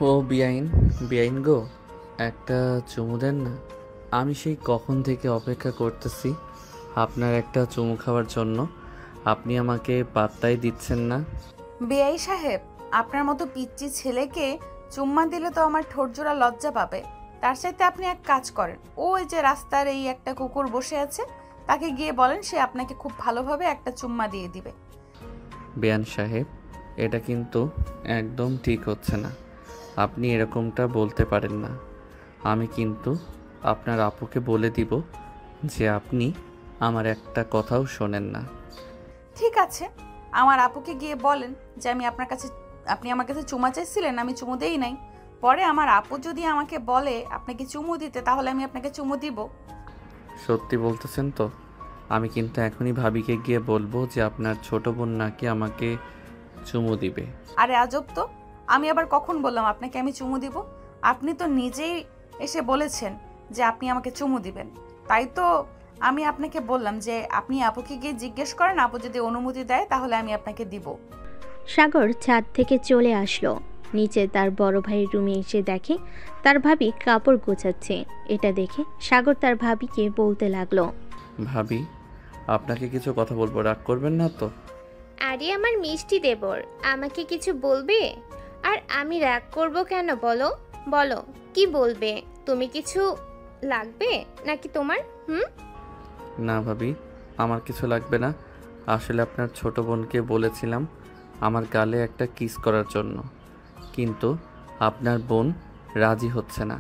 ও বিয়াইন, বিয়াইন গো, একটা চুমু দেন না। আমি সেই কখন থেকে অপেক্ষা করতেছি আপনার একটা চুমু খাওয়ার জন্য। আপনি আমাকে পাত্তাই দিচ্ছেন না। বেআই সাহেব, আপনার মতো পিচ্চি ছেলেকে চুম্মা দিলে তো আমার ঠোঁটজোড়া লজ্জা পাবে। তার চাইতে আপনি এক কাজ করেন, ওই যে রাস্তার এই একটা কুকুর বসে আছে, তাকে গিয়ে বলেন সে আপনাকে খুব ভালোভাবে একটা চুম্মা দিয়ে দিবে। বেয়ান সাহেব, এটা কিন্তু একদম ঠিক হচ্ছে না। আপনি এরকমটা বলতে পারেন না। আমি কিন্তু আপনার আপুকে বলে দিব যে আপনি আমার একটা কথাও শোনেন না। ঠিক আছে, আমার আপুকে গিয়ে বলেন যে আপনি আমার কাছে চুমা চাইছিলেন, আমি চুমু দেই নাই। পরে আমার আপু যদি আমাকে বলে আপনাকে চুমু দিতে, তাহলে আমি আপনাকে চুমু দিব। সত্যি বলতেছেন তো? আমি কিন্তু এখনই ভাবিকে গিয়ে বলবো যে আপনার ছোট বোন নাকি আমাকে চুমু দিবে। আরে আজব তো, আমি আবার কখন বললাম আপনাকে আমি চুমু দিব? আপনি তো নিজেই এসে বলেছেন যে আপনি আমাকে চুমু দিবেন। তাই তো আমি আপনাকে বললাম যে আপনি আপুকে গিয়ে জিজ্ঞেস করেন, আপু যদি অনুমতি দেয় তাহলে আমি আপনাকে দিব। সাগর ছাদ থেকে চলে আসলো নিচে। তার বড় ভাইয়ের রুমে এসে দেখে তার ভাবি কাপড় গোছাচ্ছে। এটা দেখে সাগর তার ভাবিকে বলতে লাগলো, ভাবি, আপনাকে কিছু কথা বলবো, রাগ করবেন না তো? আরে আমার মিষ্টি দেবর, আমাকে কিছু বলবে? আর আমি রাগ করব কেন বলো? বলো কি বলবে? তুমি কিছু লাগবে নাকি তোমার? না ভাবি, আমার কিছু লাগবে না। আসলে আপনার ছোট বোনকে বলেছিলাম আমার গালে একটা কিস করার জন্য, কিন্তু আপনার বোন রাজি হচ্ছে না।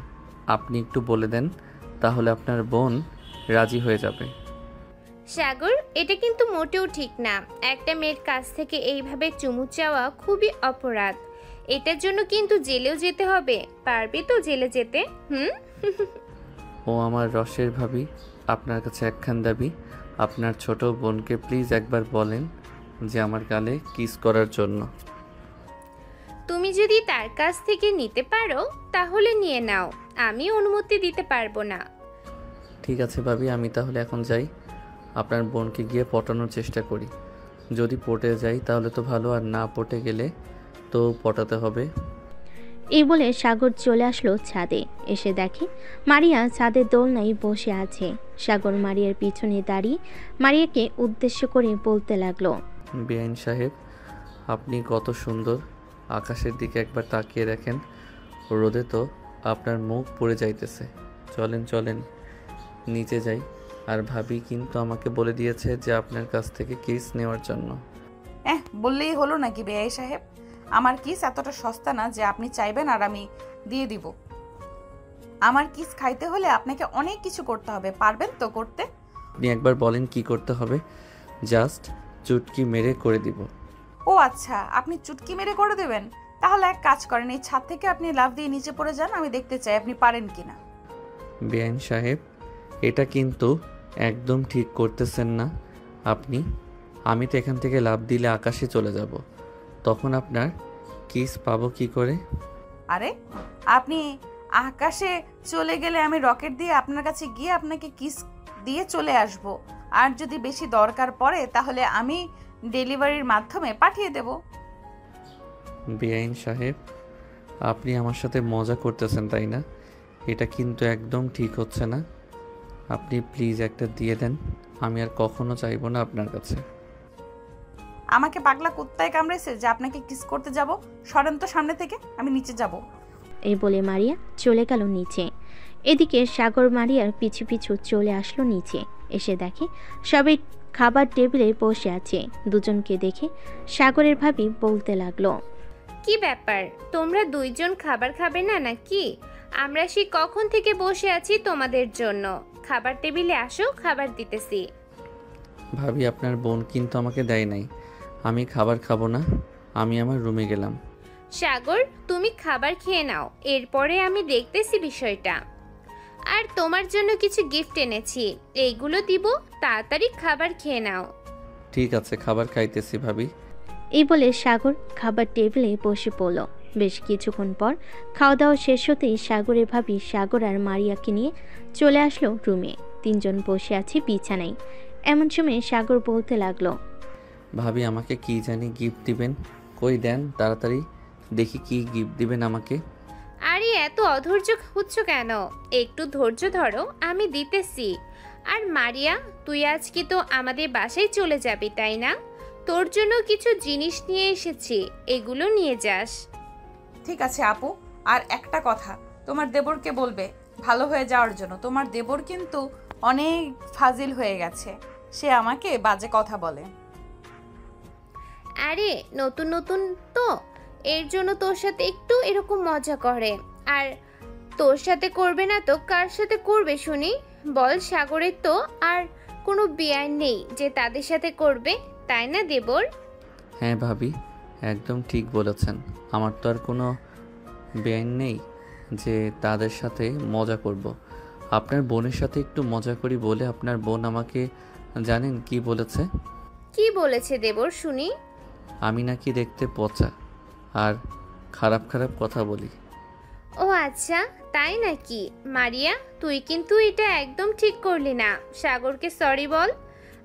আপনি একটু বলে দেন, তাহলে আপনার বোন রাজি হয়ে যাবে। সাগর, এটা কিন্তু মোটেও ঠিক না। একটা মেয়ের কাছ থেকে এইভাবে চুমু চাওয়া খুবই অপরাধ। এটার জন্য কিন্তু জেলেও যেতে হবে। পারবি তো জেলে যেতে? ও আমার রসের ভাবি, আপনার কাছে একখান দাবি। আপনার ছোট বোনকে প্লিজ একবার বলেন যে আমার গালে কিস করার জন্য। তুমি যদি তার কাছ থেকে নিতে পারো তাহলে নিয়ে নাও, আমি অনুমতি দিতে পারবো না। ঠিক আছে ভাবি, আমি তাহলে এখন যাই। আপনার বোনকে গিয়ে পটানোর চেষ্টা করি। যদি পটে যাই তাহলে তো ভালো, আর না পটে গেলে তো পটাতে হবে। এই বলে সাগর চলে আসলো ছাদে। এসে দেখে মারিয়া ছাদের দোলনায় বসে আছে। সাগর মারিয়ার পিছনে দাঁড়িয়ে মারিয়াকে উদ্দেশ্য করে বলতে লাগলো, বেআইন সাহেব, আপনি কত সুন্দর। আকাশের দিকে একবার তাকিয়ে দেখেন, রোদে তো আপনার মুখ পড়ে যাইতেছে। চলেন চলেন, নিচে যাই। আর ভাবি কিন্তু আমাকে বলে দিয়েছে যে আপনার কাছ থেকে কিস নেওয়ার জন্য। বললেই হলো নাকি বেআই সাহেব? আমার কিস এতটা সস্তা না যে আপনি চাইবেন আর আমি দিয়ে দিব। আমার কিস খাইতে হলে আপনাকে অনেক কিছু করতে হবে, পারবেন তো করতে? আপনি একবার বলেন কি করতে হবে, জাস্ট চুটকি মেরে করে দিব। ও আচ্ছা, আপনি চুটকি মেরে করে দেবেন? তাহলে এক কাজ করেন, এই ছাদ থেকে আপনি লাফ দিয়ে নিচে পড়ে যান, আমি দেখতে চাই আপনি পারেন কিনা। বেআইন সাহেব, এটা কিন্তু একদম ঠিক করতেছেন না আপনি। আমি তো এখান থেকে লাফ দিলে আকাশে চলে যাব, তখন আপনার কিস পাবো কি করে? আরে, আপনি আকাশে চলে গেলে আমি রকেট দিয়ে আপনার কাছে গিয়ে আপনাকে কিস দিয়ে চলে আসব। আর যদি বেশি দরকার পড়ে তাহলে আমি ডেলিভারির মাধ্যমে পাঠিয়ে দেব। বেআইন সাহেব, আপনি আমার সাথে মজা করতেছেন তাই না? এটা কিন্তু একদম ঠিক হচ্ছে না। আপনি প্লিজ একটা দিয়ে দেন, আমি আর কখনো চাইবো না আপনার কাছে। আমাকে পাগলা কুত্তায় কামড়েছে যে আপনাকে কিস করতে যাব? সরেন তো সামনে থেকে, আমি নিচে যাব। এই বলে মারিয়া চলে গেল নিচে। এদিকে সাগর মারিয়ার পিছু পিছু চলে আসলো নিচে। এসে দেখে সবাই খাবার টেবিলে বসে আছে। দুজনকে দেখে সাগরের ভাবি বলতে লাগলো, কি ব্যাপার, তোমরা দুইজন খাবার খাবে না নাকি? আমরা সেই কখন থেকে বসে আছি তোমাদের জন্য। খাবার টেবিলে আসো, খাবার দিতেছি। ভাবি, আপনার বোন কিন্তু আমাকে দেয় নাই। আমি খাবার খাবো না, আমি আমার রুমে গেলাম। সাগর, তুমি খাবার খেয়ে নাও, এরপরে আমি দেখতেছি বিষয়টা। আর তোমার জন্য কিছু গিফট এনেছি, এইগুলো দিব, তাড়াতাড়ি খাবার খেয়ে নাও। ঠিক আছে, খাবার খাইতেছি ভাবি। এই বলে সাগর খাবার টেবিলে বসে পড়ল। বেশ কিছুক্ষণ পর খাওয়া দাওয়া শেষ হতেই সাগরের ভাবি সাগর আর মারিয়াকে নিয়ে চলে আসলো রুমে। তিনজন বসে আছে বিছানায়। এমন সময় সাগর বলতে লাগলো, ভাবি, আমাকে কি জানি গিফট দিবেন, কই দেন তাড়াতাড়ি দেখি কি গিফট দিবেন আমাকে। এত অধৈর্য হচ্ছ কেন? একটু ধৈর্য ধরো, আমি দিতেছি। আর মারিয়া, তুই আজকে তো আমাদের বাসায় চলে যাবি, তাই না? তোর জন্য কিছু জিনিস নিয়ে এসেছি, এগুলো নিয়ে যাস। ঠিক আছে আপু, আর একটা কথা, তোমার দেবরকে বলবে ভালো হয়ে যাওয়ার জন্য। তোমার দেবর কিন্তু অনেক ফাজিল হয়ে গেছে, সে আমাকে বাজে কথা বলে। আরে নতুন নতুন তো, এর জন্য তোর সাথে একটু এরকম মজা করে। আর তোর সাথে করবে না তো কার সাথে করবে শুনি? বল, সাগরের তো আর কোনো বেআইন নেই যে তাদের সাথে করবে, তাই না দেবর? হ্যাঁ ভাবি, একদম ঠিক বলেছেন। আমার তো আর কোনো বেআইন নেই যে তাদের সাথে মজা করব। আপনার বোনের সাথে একটু মজা করি বলে আপনার বোন আমাকে জানেন কি বলেছে? কি বলেছে দেবর শুনি? আমি নাকি দেখতে পচা আর খারাপ খারাপ কথা বলি। ও আচ্ছা, তাই নাকি? মারিয়া, তুই কিন্তু এটা একদম ঠিক করলি না। সাগরকে সরি বল।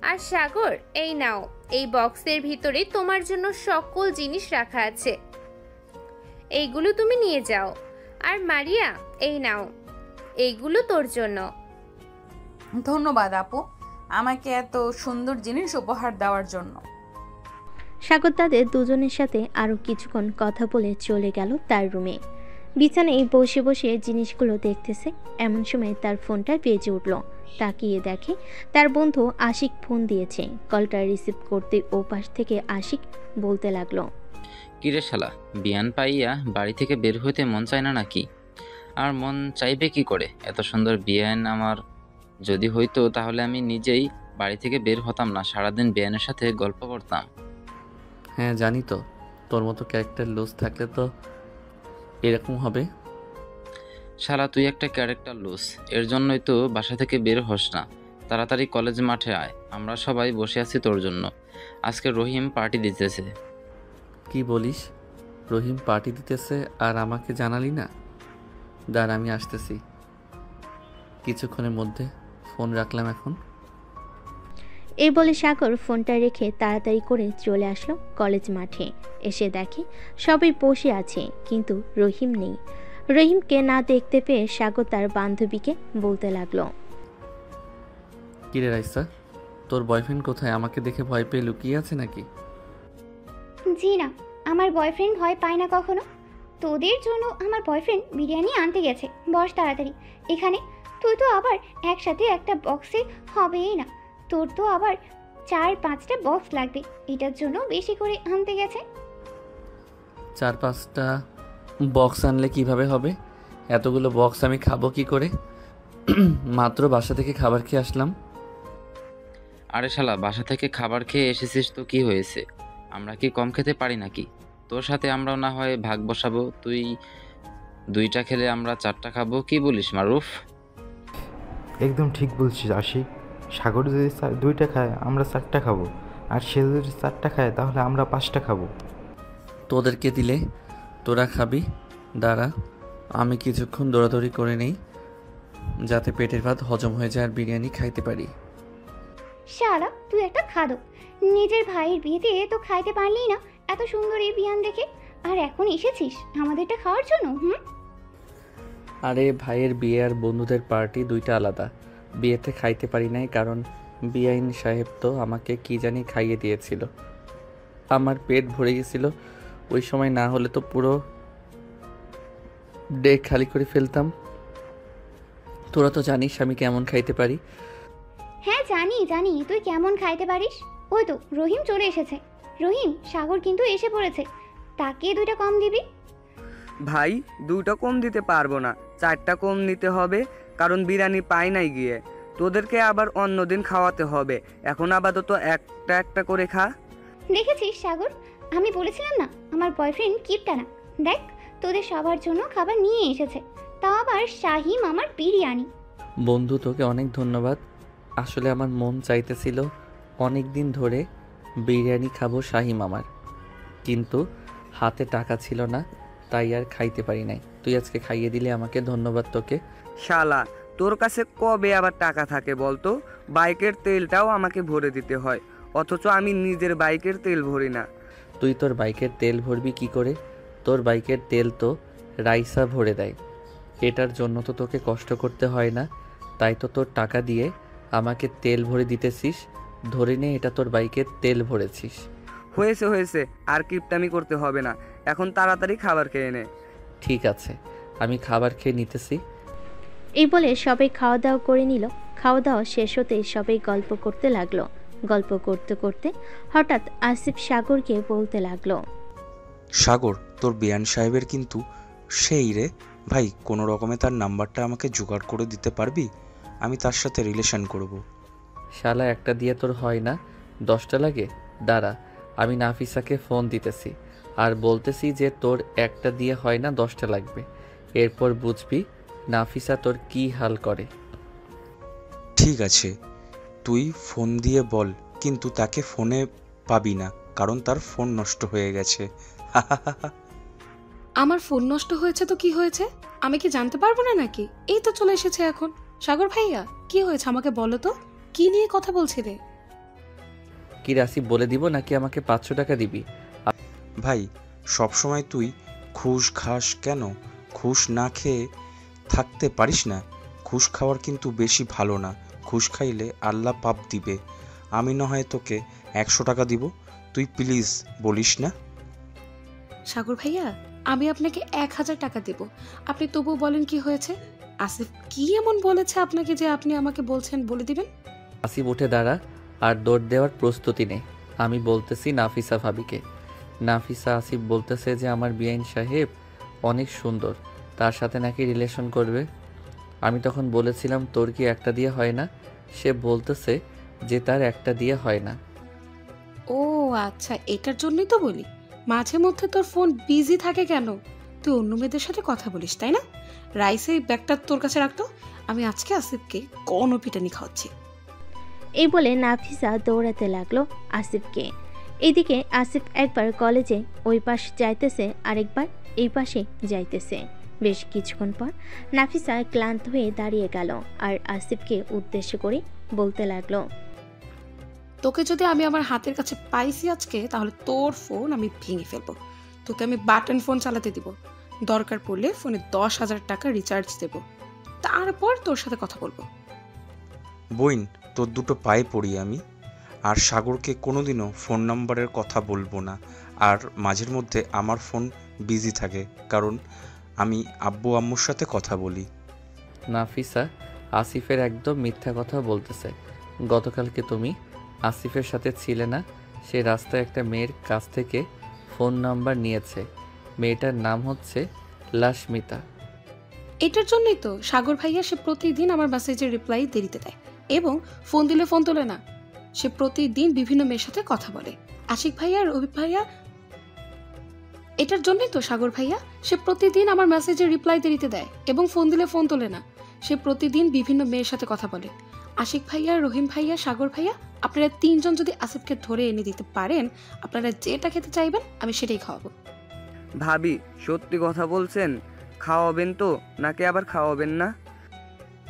আর সাগর, এই নাও, এই বক্সের ভিতরে তোমার জন্য সকল জিনিস রাখা আছে, এইগুলো তুমি নিয়ে যাও। আর মারিয়া, এই নাও, এইগুলো তোর জন্য। ধন্যবাদ আপু, আমাকে এত সুন্দর জিনিস উপহার দেওয়ার জন্য। সাগর তাদের দুজনের সাথে আরও কিছুক্ষণ কথা বলে চলে গেল তার রুমে। বিছানায় বসে বসে জিনিসগুলো দেখতেছে, এমন সময় তার ফোনটা বেজে উঠল। তাকিয়ে দেখে তার বন্ধু আশিক ফোন দিয়েছে। কলটা রিসিভ করতে ও পাশ থেকে আশিক বলতে লাগলো, কিরে শালা, বিয়ান পাইয়া বাড়ি থেকে বের হইতে মন চায় না নাকি? আর মন চাইবে কি করে? এত সুন্দর বিয়ান আমার যদি হইতো তাহলে আমি নিজেই বাড়ি থেকে বের হতাম না, সারাদিন বিয়ানের সাথে গল্প করতাম। হ্যাঁ জানি তো, তোর মতো ক্যারেক্টার লুজ থাকলে তো এরকম হবে। শালা তুই একটা ক্যারেক্টার লুজ, এর জন্যই তো বাসা থেকে বের হস না। তাড়াতাড়ি কলেজ মাঠে আয়, আমরা সবাই বসে আছি তোর জন্য। আজকে রহিম পার্টি দিতেছে। কি বলিস? রহিম পার্টি দিতেছে আর আমাকে জানালি না? দাঁড়া, আমি আসতেছি। কিছুক্ষণের মধ্যে ফোন রাখলাম এখন। এই বলে সাগর ফোনটা রেখে তাড়াতাড়ি করে চলে আসলো কলেজ মাঠে। এসে দেখে সবাই বসে আছে, কিন্তু রহিম নেই। রহিমকে না দেখতে পেয়ে সাগর তার বান্ধবীকে বলতে লাগলো, কিরে রাইসা, তোর বয়ফ্রেন্ড কোথায়? আমাকে দেখে ভয় পেয়ে লুকিয়ে আছে নাকি? জি না, আমার বয়ফ্রেন্ড ভয় পায় না কখনো। তোদের জন্য আমার বয়ফ্রেন্ড বিরিয়ানি আনতে গেছে। বস তাড়াতাড়ি এখানে। তুই তো আবার একসাথে একটা বক্সে হবেই না, তোর তো আবার 4-5টা বক্স লাগবে, এটার জন্য বেশি করে আনতে গেছে। 4-5টা বক্স আনলে কিভাবে হবে? এতগুলো বক্স আমি খাবো কি করে? মাত্র বাসা থেকে খাবার খেয়ে আসলাম। আরে শালা, বাসা থেকে খাবার খেয়ে এসেছিস তো কি হয়েছে? আমরা কি কম খেতে পারি নাকি? তোর সাথে আমরাও না হয় ভাগ বসাবো, তুই 2টা খেলে আমরা 4টা খাবো। কি বলিস মারুফ? একদম ঠিক বলছিস আশিক। সাগর যদি 2টা খায় আমরা 4টা খাবো, আর সে যদি 4টা খায় তাহলে আমরা 5টা খাবো। তোদেরকে দিলে তোরা খাবি। দাঁড়া, আমি কিছুক্ষণ দৌড়াদৌড়ি করে নেই যাতে পেটের ভাত হজম হয়ে যায় আর বিরিয়ানি খাইতে পারি। শালা তুই একটা খাদক, নিজের ভাইয়ের বিয়েতে তো খাইতে পারলি না এত সুন্দর এই বিয়ান দেখে, আর এখন এসেছিস আমাদেরটা খাওয়ার জন্য? আরে ভাইয়ের বিয়ে আর বন্ধুদের পার্টি দুইটা আলাদা। বিয়েতে খাইতে পারি নাই কারণ বিআইন সাহেব তো আমাকে কি জানি খাইয়ে দিয়েছিল। আমার পেট ভরে গেছিল। ওই সময় না হলে তো পুরো ডে খালি করে ফেলতাম। তোরা তো জানিস আমি কেমন খাইতে পারি। হ্যাঁ জানি জানি তুই কেমন খাইতে পারিস। ওই তো রহিম চলে এসেছে। রহিম, সাগর কিন্তু এসে পড়েছে, তাকে 2টা কম দিবি। ভাই 2টা কম দিতে পারবো না, 4টা কম নিতে হবে, কারণ বিরিয়ানি পাই নাই গিয়ে। তোদেরকে আবার অন্যদিন খাওয়াতে হবে, এখন আপাতত একটা একটা করে খা। দেখেছিস সাগর, আমি বলেছিলাম না আমার বয়ফ্রেন্ড কিপটা না। দেখ তোদের সবার জন্য খাবার নিয়ে এসেছে, তাও আবার শাহি মামার বিরিয়ানি। বন্ধু তোকে অনেক ধন্যবাদ। আসলে আমার মন চাইতেছিল অনেক দিন ধরে বিরিয়ানি খাবো শাহি মামার, কিন্তু হাতে টাকা ছিল না, তাই আর খাইতে পারি নাই। তুই আজকে খাইয়ে দিলে আমাকে, ধন্যবাদ তোকে। শালা তোর কাছে কবে আবার টাকা থাকে বলতো? বাইকের তেলটাও আমাকে ভরে দিতে হয়, অথচ আমি নিজের বাইকের তেল ভরি না। তুই তোর বাইকের তেল ভরবি কি করে? তোর বাইকের তেল তো রাইসা ভরে দেয়। এটার জন্য তো তোকে কষ্ট করতে হয় না, তাই তো তোর টাকা দিয়ে আমাকে তেল ভরে দিতেছিস। ধরে নে এটা তোর বাইকে তেল ভরেছিস। হয়েছে হয়েছে, আর কিপটামি করতে হবে না, এখন তাড়াতাড়ি খাবার খেয়ে নে। ঠিক আছে, আমি খাবার খেয়ে নিতেছি। এই বলে সবাই খাওয়া দাওয়া করে নিল। খাওয়া দাওয়া শেষ হতেই সবাই গল্প করতে লাগলো। গল্প করতে করতে হঠাৎ আসিফ সাগরকে বলতে লাগলো, সাগর, তোর বিয়ান সাহেবের কিন্তু সেই রে ভাই, কোনো রকমে তার নাম্বারটা আমাকে জোগাড় করে দিতে পারবি? আমি তার সাথে রিলেশন করব। শালা একটা দিয়ে তোর হয় না, 10টা লাগে। দাঁড়া, আমি নাফিসাকে ফোন দিতেছি আর বলতেছি যে তোর একটা দিয়ে হয় না, 10টা লাগবে। এরপর বুঝবি নাফিসা তোর কি হাল করে। ঠিক আছে, তুই ফোন দিয়ে বল, কিন্তু তাকে ফোনে পাবি না, কারণ তার ফোন নষ্ট হয়ে গেছে। আমার ফোন নষ্ট হয়েছে তো কি হয়েছে? আমি কি জানতে পারবো না নাকি? এই তো চলে এসেছে এখন। সাগর ভাইয়া, কি হয়েছে আমাকে বলো তো, কি নিয়ে কথা বলছিলে? কি রাসিফ বলে দিব নাকি আমাকে 500 টাকা দিবি? ভাই, সবসময় তুই ঘুষ খাস কেন? ঘুষ না খেয়ে থাকতে পারিস না? ঘুষ খাওয়ার কিন্তু বেশি ভালো না। ঘুষ খাইলে আল্লাহ পাপ দিবে। আমি না হয় তোকে 100 টাকা দিব, তুই প্লিজ বলিস না। সাগর ভাইয়া, আমি আপনাকে 1000 টাকা দেব, আপনি তবুও বলেন কি হয়েছে? আসিফ কি এমন বলেছে আপনাকে যে আপনি আমাকে বলছেন বলে দিবেন? আসিফ উঠে দাঁড়া আর দৌড় দেওয়ার প্রস্তুতি নে। আমি বলতেছি নাফিসা ভাবিকে। নাফিসা আসিফ বলতেছে যে আমার বিআইন সাহেব অনেক সুন্দর, তার সাথে নাকি রিলেশন করবে। আমি তখন বলেছিলাম তোর কি একটা দিয়ে হয় না? সে বলতেছে যে তার একটা দিয়ে হয় না। ও আচ্ছা, এটার জন্যই তো বলি মাঝে মধ্যে তোর ফোন বিজি থাকে কেন। তুই অন্য মেয়েদের সাথে কথা বলিস তাই না? রাইস, এই ব্যাগটা তোর কাছে রাখতো, আমি আজকে আসিফকে কোনো পিটানি খাওয়াচ্ছি। এই বলে নাফিসা দৌড়াতে লাগলো আসিফকে। এদিকে আসিফ একবার কলেজে ওই পাশ যাইতেছে, আরেকবার এই পাশে যাইতেছে। বেশ কিছুক্ষণ পর নাফিসা ক্লান্ত হয়ে দাঁড়িয়ে গেল আর আসিফকে উদ্দেশ্য করে বলতে লাগলো, তোকে যদি আমি আমার হাতের কাছে পাইছি আজকে, তাহলে তোর ফোন আমি ভেঙে ফেলবো। তোকে আমি বাটন ফোন চালাতে দিব, দরকার পড়লে ফোনে 10,000 টাকা রিচার্জ দেব, তারপর তোর সাথে কথা বলবো। বইন, তোর দুটো পায়ে পড়ি আমি। আর সাগরকে কোনোদিনও ফোন নাম্বারের কথা বলবো না। আর মাঝের মধ্যে আমার ফোন বিজি থাকে, কারণ আমি আব্বু আম্মুর সাথে কথা বলি। নাফিসা আসিফের একদম মিথ্যা কথা বলতেছে। গতকালকে তুমি আসিফের সাথে ছিলে না? সে রাস্তায় একটা মেয়ের কাছ থেকে ফোন নাম্বার নিয়েছে। মেয়েটার নাম হচ্ছে লাশমিতা। এটার জন্যই তো সাগর ভাইয়া সে প্রতিদিন আমার মেসেজের রিপ্লাই দেরিতে দেয় এবং ফোন দিলে ফোন তোলে না। সে প্রতিদিন বিভিন্ন মেয়ের সাথে কথা বলে। আশিক ভাইয়া আর অভিক ভাইয়া, এটার জন্যই তো সাগর ভাইয়া সে প্রতিদিন আমার মেসেজের রিপ্লাই দেরিতে দেয় এবং ফোন দিলে ফোন তোলে না। সে প্রতিদিন বিভিন্ন মেয়ের সাথে কথা বলে। আশিক ভাইয়া, রহিম ভাইয়া, সাগর ভাইয়া, আপনারা 3 জন যদি আসিফকে ধরে এনে দিতে পারেন, আপনারা যেটা খেতে চাইবেন আমি সেটাই খাওয়াবো। ভাবি, সত্যি কথা বলছেন? খাওয়াবেন তো নাকি আবার খাওয়াবেন না?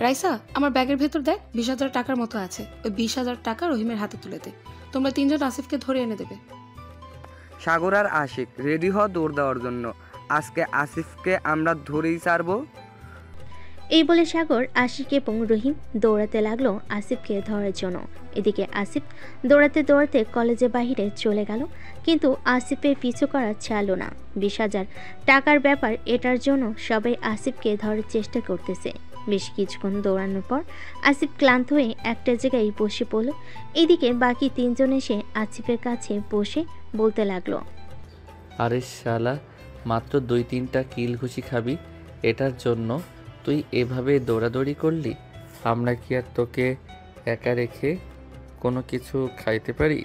রাইসা, আমার ব্যাগের ভেতর দেখ 20,000 টাকার মতো আছে, ওই 20,000 টাকা রহিমের হাতে তুলে দে। তোমরা 3 জন আসিফকে ধরে এনে দেবে। সাগর আর আশিক রেডি হ দৌড় দেওয়ার জন্য। আজকে আসিফকে আমরা ধরেই ছাড়বো। এই বলে সাগর, আশিক এবং রহিম দৌড়াতে লাগলো আসিফকে ধরার জন্য। এদিকে আসিফ দৌড়াতে দৌড়াতে কলেজের বাইরে চলে গেল, কিন্তু আসিফের পিছু করা ছাড়লো না। 20,000 টাকার ব্যাপার, এটার জন্য সবাই আসিফকে ধরার চেষ্টা করতেছে। বেশ কিছুক্ষণ দৌড়ানোর পর আসিফ ক্লান্ত হয়ে একটা জায়গায় বসে পড়ল। এদিকে বাকি 3 জন এসে আসিফের কাছে বসে বলতে লাগলো, আরে শালা, মাত্র 2-3টা কিল ঘুষি খাবি, এটার জন্য তুই এভাবে দৌড়াদৌড়ি করলি? আমরা কি আর তোকে একা রেখে কোনো কিছু খাইতে পারি?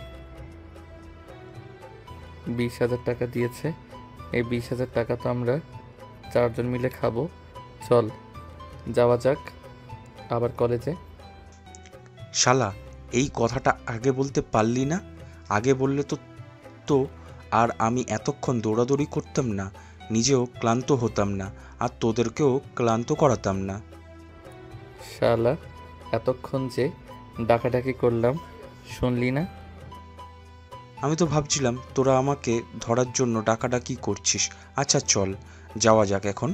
20,000 টাকা দিয়েছে, এই 20,000 টাকা তো আমরা 4 জন মিলে খাবো। চল যাওয়া যাক আবার কলেজে। শালা, এই কথাটা আগে বলতে পারলি না? আগে বললে তো তো আর আমি এতক্ষণ দৌড়াদৌড়ি করতাম না, নিজেও ক্লান্ত হতাম না, আর তোদেরকেও ক্লান্ত করাতাম না। শালা, এতক্ষণ যে ডাকাডাকি করলাম শুনলি না? আমি তো ভাবছিলাম তোরা আমাকে ধরার জন্য ডাকাডাকি করছিস। আচ্ছা চল যাওয়া যাক এখন।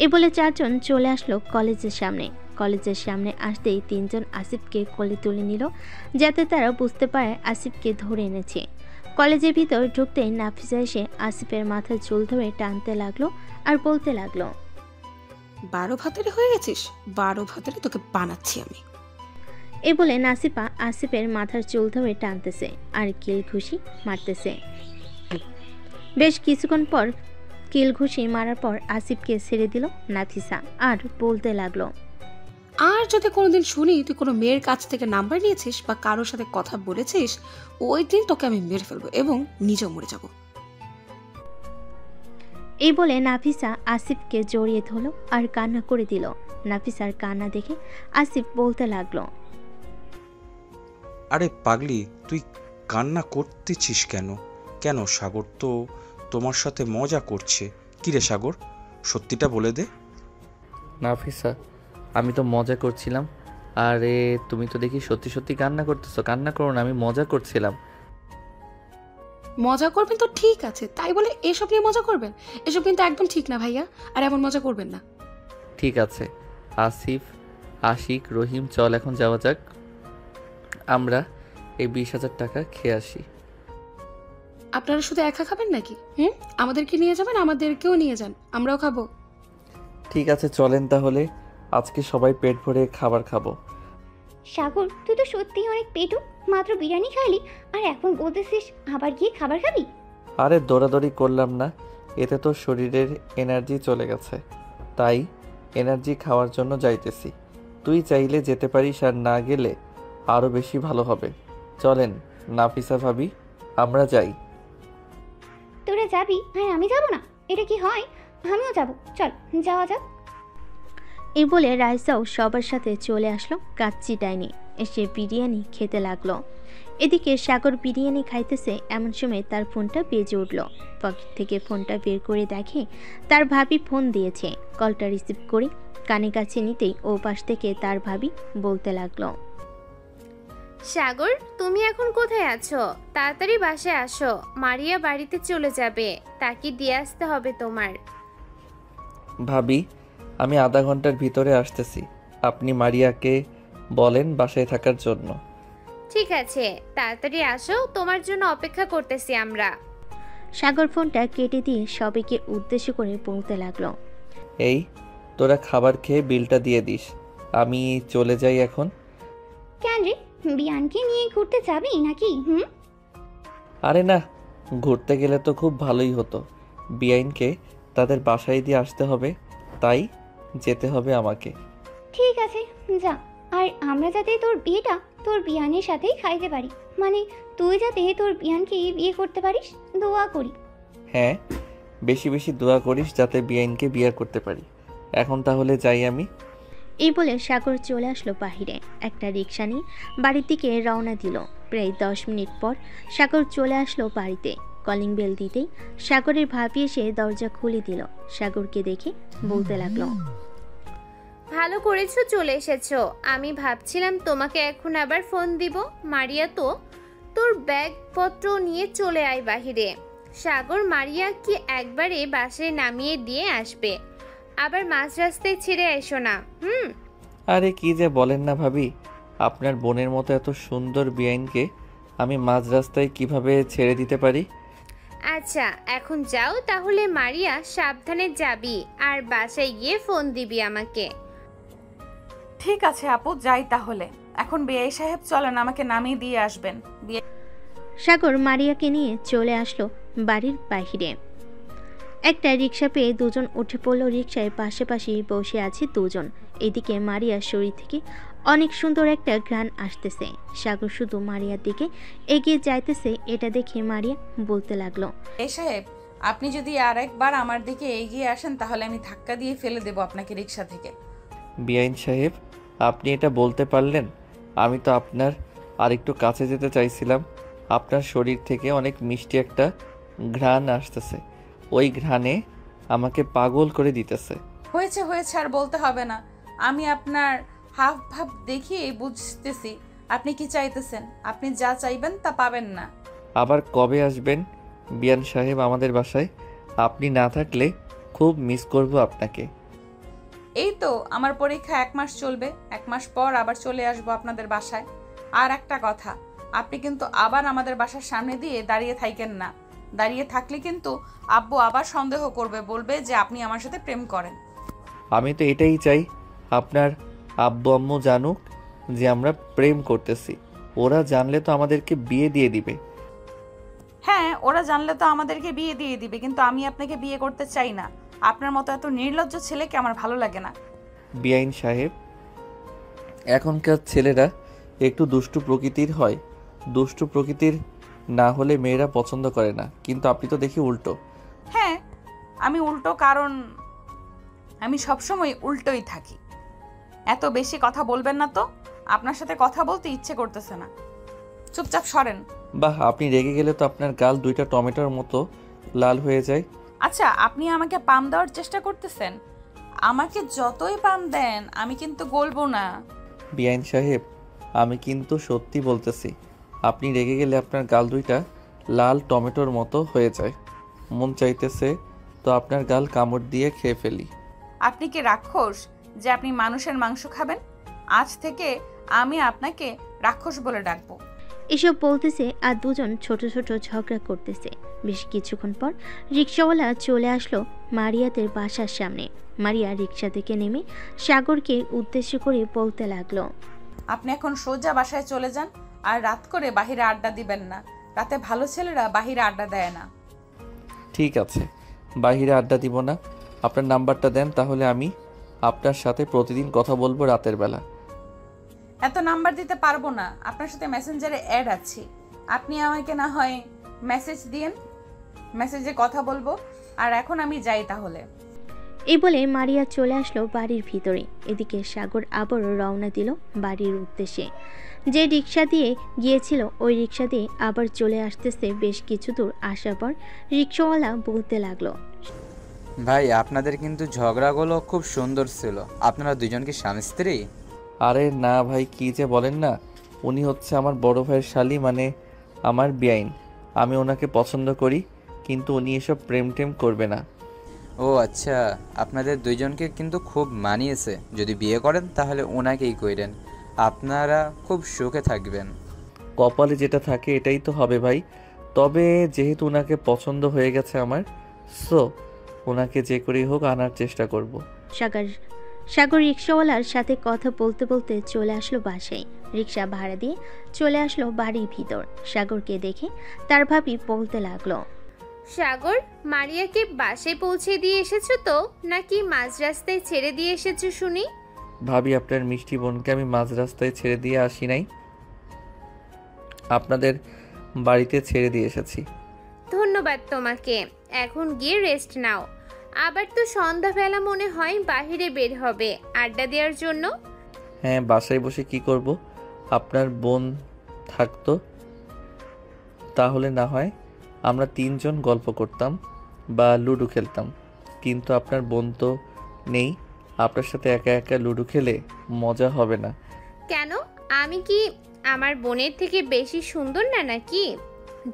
এ বলে চারজন চলে আসলো কলেজের সামনে। কলেজের সামনে আসতেই তিনজন আসিফকে কোলে তুলে নিল, যাতে তারা বুঝতে পারে আসিফকে ধরে এনেছে। কলেজের ভিতর ঢুকতেই নাফিসা এসে আসিফের মাথার চুল ধরে টানতে লাগলো আর বলতে লাগলো, 12 ভাতারে হয়ে গেছিস, 12 ভাতারে তোকে বানাচ্ছি আমি। এ বলে নাসিফা আসিফের মাথার চুল ধরে টানতেছে আর কিল ঘুষি মারতেছে। বেশ কিছুক্ষণ পর কিল ঘুষি মারার পর আসিফকে ছেড়ে দিল নাফিসা আর বলতে লাগলো, আর যদি কোনোদিন শুনি তুই কোনো মেয়ের কাছ থেকে নাম্বার নিয়েছিস বা কারোর সাথে কথা বলেছিস, ওই দিন তোকে আমি মেরে ফেলবো এবং নিজেও মরে যাব। এই বলে নাফিসা আসিফকে জড়িয়ে ধরল আর কান্না করে দিল। নাফিসার কান্না দেখে আসিফ বলতে লাগলো, আরে পাগলি, তুই কান্না করতেছিস কেন? কেন, সাগর তো তোমার সাথে মজা করছে। কি রে সাগর, সত্যিটা বলে দে। নাফিসা, আমি তো মজা করছিলাম। আরে তুমি তো দেখি সত্যি সত্যি কান্না করতেছো। কান্না করো না, আমি মজা করছিলাম। মজা করবেন তো ঠিক আছে, তাই বলে এসব নিয়ে মজা করবেন? এসব কিন্তু একদম ঠিক না ভাইয়া, আর এমন মজা করবেন না। ঠিক আছে আসিফ, আশিক, রহিম, চল এখন যাওয়া যাক। আমরা এই 20,000 টাকা খেয়ে আসি। আপনারা শুধু একা খাবেন নাকি? আমাদেরকে নিয়ে যাবেন, আমাদেরকেও নিয়ে যান, আমরাও খাবো। ঠিক আছে চলেন তাহলে, আজকে সবাই পেট ভরে খাবার খাবো। সাগর, তুই তো সত্যিই অনেক পেটু। মাত্র বিরিয়ানি খাইলি আর এখন বলতেছিস আবার গিয়ে খাবার খাবি? আরে দৌড়াদৌড়ি করলাম না, এতে তো শরীরের এনার্জি চলে গেছে, তাই এনার্জি খাওয়ার জন্য যাইতেছি। তুই চাইলে যেতে পারিস, আর না গেলে আরও বেশি ভালো হবে। চলেন নাফিসা ভাবি, আমরা যাই। তোরা যাবি আর আমি যাব না? এটা কি হয়? আমিও যাব, চল যাওয়া যাক। এই বলে রাইসাও সবার সাথে চলে আসলো কাচ্চি ডাইনে, এসে বিরিয়ানি খেতে লাগলো। এদিকে সাগর বিরিয়ানি খাইতেছে, এমন সময় তার ফোনটা বেজে উঠল। পকেট থেকে ফোনটা বের করে দেখে তার ভাবি ফোন দিয়েছে। কলটা রিসিভ করে কানে কাছে নিতেই ও পাশ থেকে তার ভাবি বলতে লাগলো, সাগর, তুমি এখন কোথায় আছো? তাড়াতাড়ি বাসায় আসো, মারিয়া বাড়িতে চলে যাবে, তাকে দিয়ে আসতে হবে তোমার। ভাবি, আমি আধা ঘন্টার ভিতরে আসতেছি। আপনি মারিয়াকে বলেন বাসায় থাকার জন্য। ঠিক আছে, তাড়াতাড়ি আসো, তোমার জন্য অপেক্ষা করতেছি আমরা। সাগর ফোনটা কেটে দিয়ে সবাইকে উদ্দেশ্য করে বলতে লাগলো, এই তোরা খাবার খেয়ে বিলটা দিয়ে দিস, আমি চলে যাই এখন। কেন রে, বিয়ানকে নিয়ে ঘুরতে যাবি নাকি? আরে না, ঘুরতে গেলে তো খুব ভালোই হতো। বিআইনকে তাদের বাসায় দিয়ে আসতে হবে, তাই যেতে হবে আমাকে। ঠিক আছে যা, আর আমরা যাতে তোর বিয়েটা তোর বিয়ানের সাথেই খাইতে পারি, মানে তুই যাতে তোর বিয়ানকে বিয়ে করতে পারিস, দোয়া করি। হ্যাঁ, বেশি বেশি দোয়া করিস যাতে বিআইনকে বিয়ে করতে পারি। এখন তাহলে যাই আমি। এই বলে সাগর চলে আসলো বাহিরে। একটা রিক্সা নিয়ে বাড়ির দিকে রওনা দিল। প্রায় 10 মিনিট পর সাগর চলে আসলো বাড়িতে। কলিং বেল দিতেই সাগরের ভাবি এসে দরজা খুলে দিল। সাগরকে দেখে বলতে লাগলো, ভালো করেছো চলে এসেছো। আমি ভাবছিলাম তোমাকে এখন আবার ফোন দিব। মারিয়া তো তোর ব্যাগপত্র নিয়ে চলে আয় বাহিরে। সাগর, মারিয়া কি একবারে বাসায় নামিয়ে দিয়ে আসবে, আবার মাঝ রাস্তায় ছেড়ে এসো না। আরে কি যে বলেন না ভাবি, আপনার বোনের মতো এত সুন্দর বিআইনকে আমি মাঝ রাস্তায় কিভাবে ছেড়ে দিতে পারি? আচ্ছা এখন যাও তাহলে। মারিয়া, সাবধানে যাবি আর বাসায় গিয়ে ফোন দিবি আমাকে। ঠিক আছে আপু, যাই তাহলে। এখন বিআই সাহেব চলেন, আমাকে নামিয়ে দিয়ে আসবেন। সাগর মারিয়াকে নিয়ে চলে আসলো বাড়ির বাহিরে। একটা রিক্সা পেয়ে দুজন উঠে পড়লো রিক্সায়। পাশাপাশি বসে আছে দুজন। এদিকে মারিয়ার শরীর থেকে অনেক সুন্দর একটা ঘ্রাণ আসতেছে। সাগর শুধু মারিয়ার দিকে এগিয়ে যাইতেছে। এটা দেখে মারিয়া বলতে লাগলো, এই সাহেব, আপনি যদি আর একবার আমার দিকে এগিয়ে আসেন তাহলে আমি ধাক্কা দিয়ে ফেলে দেব আপনাকে রিক্সা থেকে। বিআইন সাহেব, আপনি এটা বলতে পারলেন? আমি তো আপনার আরেকটু কাছে যেতে চাইছিলাম। আপনার শরীর থেকে অনেক মিষ্টি একটা ঘ্রাণ আসতেছে, ওই ঘ্রাণে আমাকে পাগল করে দিতেছে। হয়েছে হয়েছে, আর বলতে হবে না। আমি আপনার হাফ ভাব দেখি বুঝতেছি আপনি কি চাইতেছেন। আপনি যা চাইবেন তা পাবেন না। আবার কবে আসবেন বিয়ান সাহেব আমাদের বাসায়? আপনি না থাকলে খুব মিস করব আপনাকে। এই তো আমার পরীক্ষা 1 মাস চলবে, 1 মাস পর আবার চলে আসবো আপনাদের বাসায়। আর একটা কথা, আপনি কিন্তু আবার আমাদের বাসার সামনে দিয়ে দাঁড়িয়ে থাকেন না। দাঁড়িয়ে থাকলে কিন্তু আব্বু আবার সন্দেহ করবে, বলবে যে আপনি আমার সাথে প্রেম করেন। আমি তো এটাই চাই, আপনার আব্বু আম্মু জানুক যে আমরা প্রেম করতেছি। ওরা জানলে তো আমাদেরকে বিয়ে দিয়ে দিবে। হ্যাঁ, ওরা জানলে তো আমাদেরকে বিয়ে দিয়ে দিবে, কিন্তু আমি আপনাকে বিয়ে করতে চাই না। আপনার মতো এত নির্লজ্জ ছেলেকে আমার ভালো লাগে না। বিআইন সাহেব, এখনকার ছেলেরা একটু দুষ্টু প্রকৃতির হয়। দুষ্টু প্রকৃতির না হলে মেয়েরা পছন্দ করে না, কিন্তু আপনি তো দেখি উল্টো। হ্যাঁ, আমি উল্টো, কারণ আমি সবসময় উল্টোই থাকি। এত বেশি কথা বলবেন না তো, আপনার সাথে কথা বলতে ইচ্ছে করতেছে না। চুপচাপ সরেন। বাহ, আপনি রেগে গেলে তো আপনার গাল 2টা টমেটোর মতো লাল হয়ে যায়। আচ্ছা, আপনি আমাকে পাম দেওয়ার চেষ্টা করতেছেন। আমাকে যতই পাম দেন আমি কিন্তু গলবো না। বিআইন সাহেব, আমি কিন্তু সত্যি বলতেছি, আপনি রেগে গেলে আপনার গাল 2টা লাল টমেটোর মতো হয়ে যায়। মন চাইতেছে তো আপনার গাল কামড় দিয়ে খেয়ে ফেলি। আপনি কি রাক্ষস যে আপনি মানুষের মাংস খাবেন? আজ থেকে আমি আপনাকে রাক্ষস বলে ডাকবো। এসব বলতেছে আর দুজন ছোট ছোট ঝগড়া করতেছে। বেশ কিছুক্ষণ পর রিক্সাওয়ালা চলে আসলো মারিয়াদের বাসার সামনে। মারিয়া রিক্সা থেকে নেমে সাগরকে উদ্দেশ্য করে বলতে লাগলো, আপনি এখন সোজা বাসায় চলে যান, আর রাত করে বাহিরে আড্ডা দিবেন না। রাতে ভালো ছেলেরা বাহিরে আড্ডা দেয় না। ঠিক আছে, বাইরে আড্ডা দিব না। আপনার নাম্বারটা দেন, তাহলে আমি আপনার সাথে প্রতিদিন কথা বলবো রাতের বেলা। এত নাম্বার দিতে পারবো না, আপনার সাথে মেসেঞ্জারে অ্যাড আছি। আপনি আমাকে না হয় মেসেজ দিয়েন, মেসেজে কথা বলবো। আর এখন আমি যাই তাহলে। এই বলে মারিয়া চলে আসলো বাড়ির ভিতরে। এদিকে সাগর আবারও রওনা দিল বাড়ির উদ্দেশ্যে। যে রিক্সা দিয়ে গিয়েছিল ওই রিক্সা দিয়ে আবার চলে আসতেছে। বেশ কিছু দূর আসার পর রিক্সাওয়ালা বলতে লাগলো, ভাই আপনাদের কিন্তু ঝগড়াগুলো খুব সুন্দর ছিল। আপনারা দুজন কি স্বামী স্ত্রী? আরে না ভাই, কি যে বলেন না। উনি হচ্ছে আমার বড় ভাইয়ের শালি, মানে আমার বিআইন। আমি ওনাকে পছন্দ করি, কিন্তু উনি এসব প্রেম টেম করবে না। ও আচ্ছা, আপনাদের দুইজনকে কিন্তু খুব মানিয়েছে। যদি বিয়ে করেন তাহলে ওনাকেই কইরেন, আপনারা খুব সুখে থাকবেন। কপালে যেটা থাকে এটাই তো হবে ভাই। তবে যেহেতু ওনাকে পছন্দ হয়ে গেছে আমার, সো ওনাকে যে করেই হোক আনার চেষ্টা করব। সাগর রিক্সাওয়ালার সাথে কথা বলতে বলতে চলে আসলো বাসায়। রিক্সা ভাড়া দিয়ে চলে আসলো বাড়ির ভিতর। সাগরকে দেখে তার ভাবি বলতে লাগলো, সাগর, মারিয়াকে বাসায় পৌঁছে দিয়ে এসেছো তো, নাকি মাঝ রাস্তায় ছেড়ে দিয়ে এসেছো শুনি? ভাবি, আপনার মিষ্টি বোনকে আমি মাঝ রাস্তায় ছেড়ে দিয়ে আসি নাই, আপনাদের বাড়িতে ছেড়ে দিয়ে এসেছি। ধন্যবাদ তোমাকে। এখন গিয়ে রেস্ট নাও। আবার তো সন্ধ্যাবেলা মনে হয় বাহিরে বের হবে আড্ডা দেওয়ার জন্য। হ্যাঁ, বাসায় বসে কি করব? আপনার বোন থাকতো তাহলে না হয় আমরা 3 জন গল্প করতাম বা লুডো খেলতাম, কিন্তু আপনার বোন তো নেই। আপনার সাথে একা একা লুডো খেলে মজা হবে না। কেন? আমি কি আমার বোনের থেকে বেশি সুন্দর না নাকি,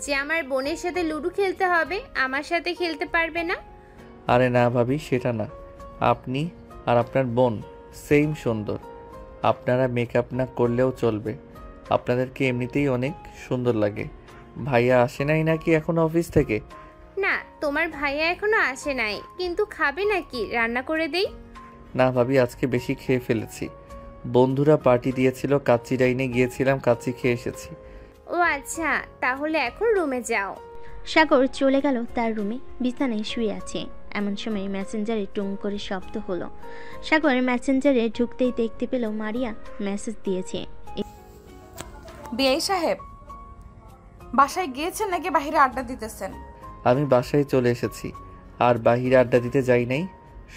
যে আমার বোনের সাথে লুডো খেলতে হবে, আমার সাথে খেলতে পারবে না? আরে না ভাবি, সেটা না। আপনি আর আপনার বোন সেম সুন্দর। আপনারা মেকআপ না করলেও চলবে, আপনাদেরকে এমনিতেই অনেক সুন্দর লাগে। ভাইয়া আসে নাই নাকি এখন অফিস থেকে? না, তোমার ভাইয়া এখনো আসে নাই। কিন্তু খাবে নাকি রান্না করে দেই? না ভাবি, আজকে বেশি খেয়ে ফেলেছি। বন্ধুরা পার্টি দিয়েছিল, কাচ্চি ডাইনে গিয়েছিলাম, কাচ্চি খেয়ে এসেছি। ও আচ্ছা, তাহলে এখন রুমে যাও। সাগর চলে গেল তার রুমে। বিছানায় শুয়ে আছে। এমন সময় মেসেঞ্জারে টুং করে শব্দ হলো। সাগর মেসেঞ্জারে ঢুকতেই দেখতে পেল মারিয়া মেসেজ দিয়েছে। বিআই সাহেব, বাসায় গিয়েছেন নাকি বাহিরে আড্ডা দিতেছেন? আমি বাসায় চলে এসেছি, আর বাহিরে আড্ডা দিতে যাই নাই।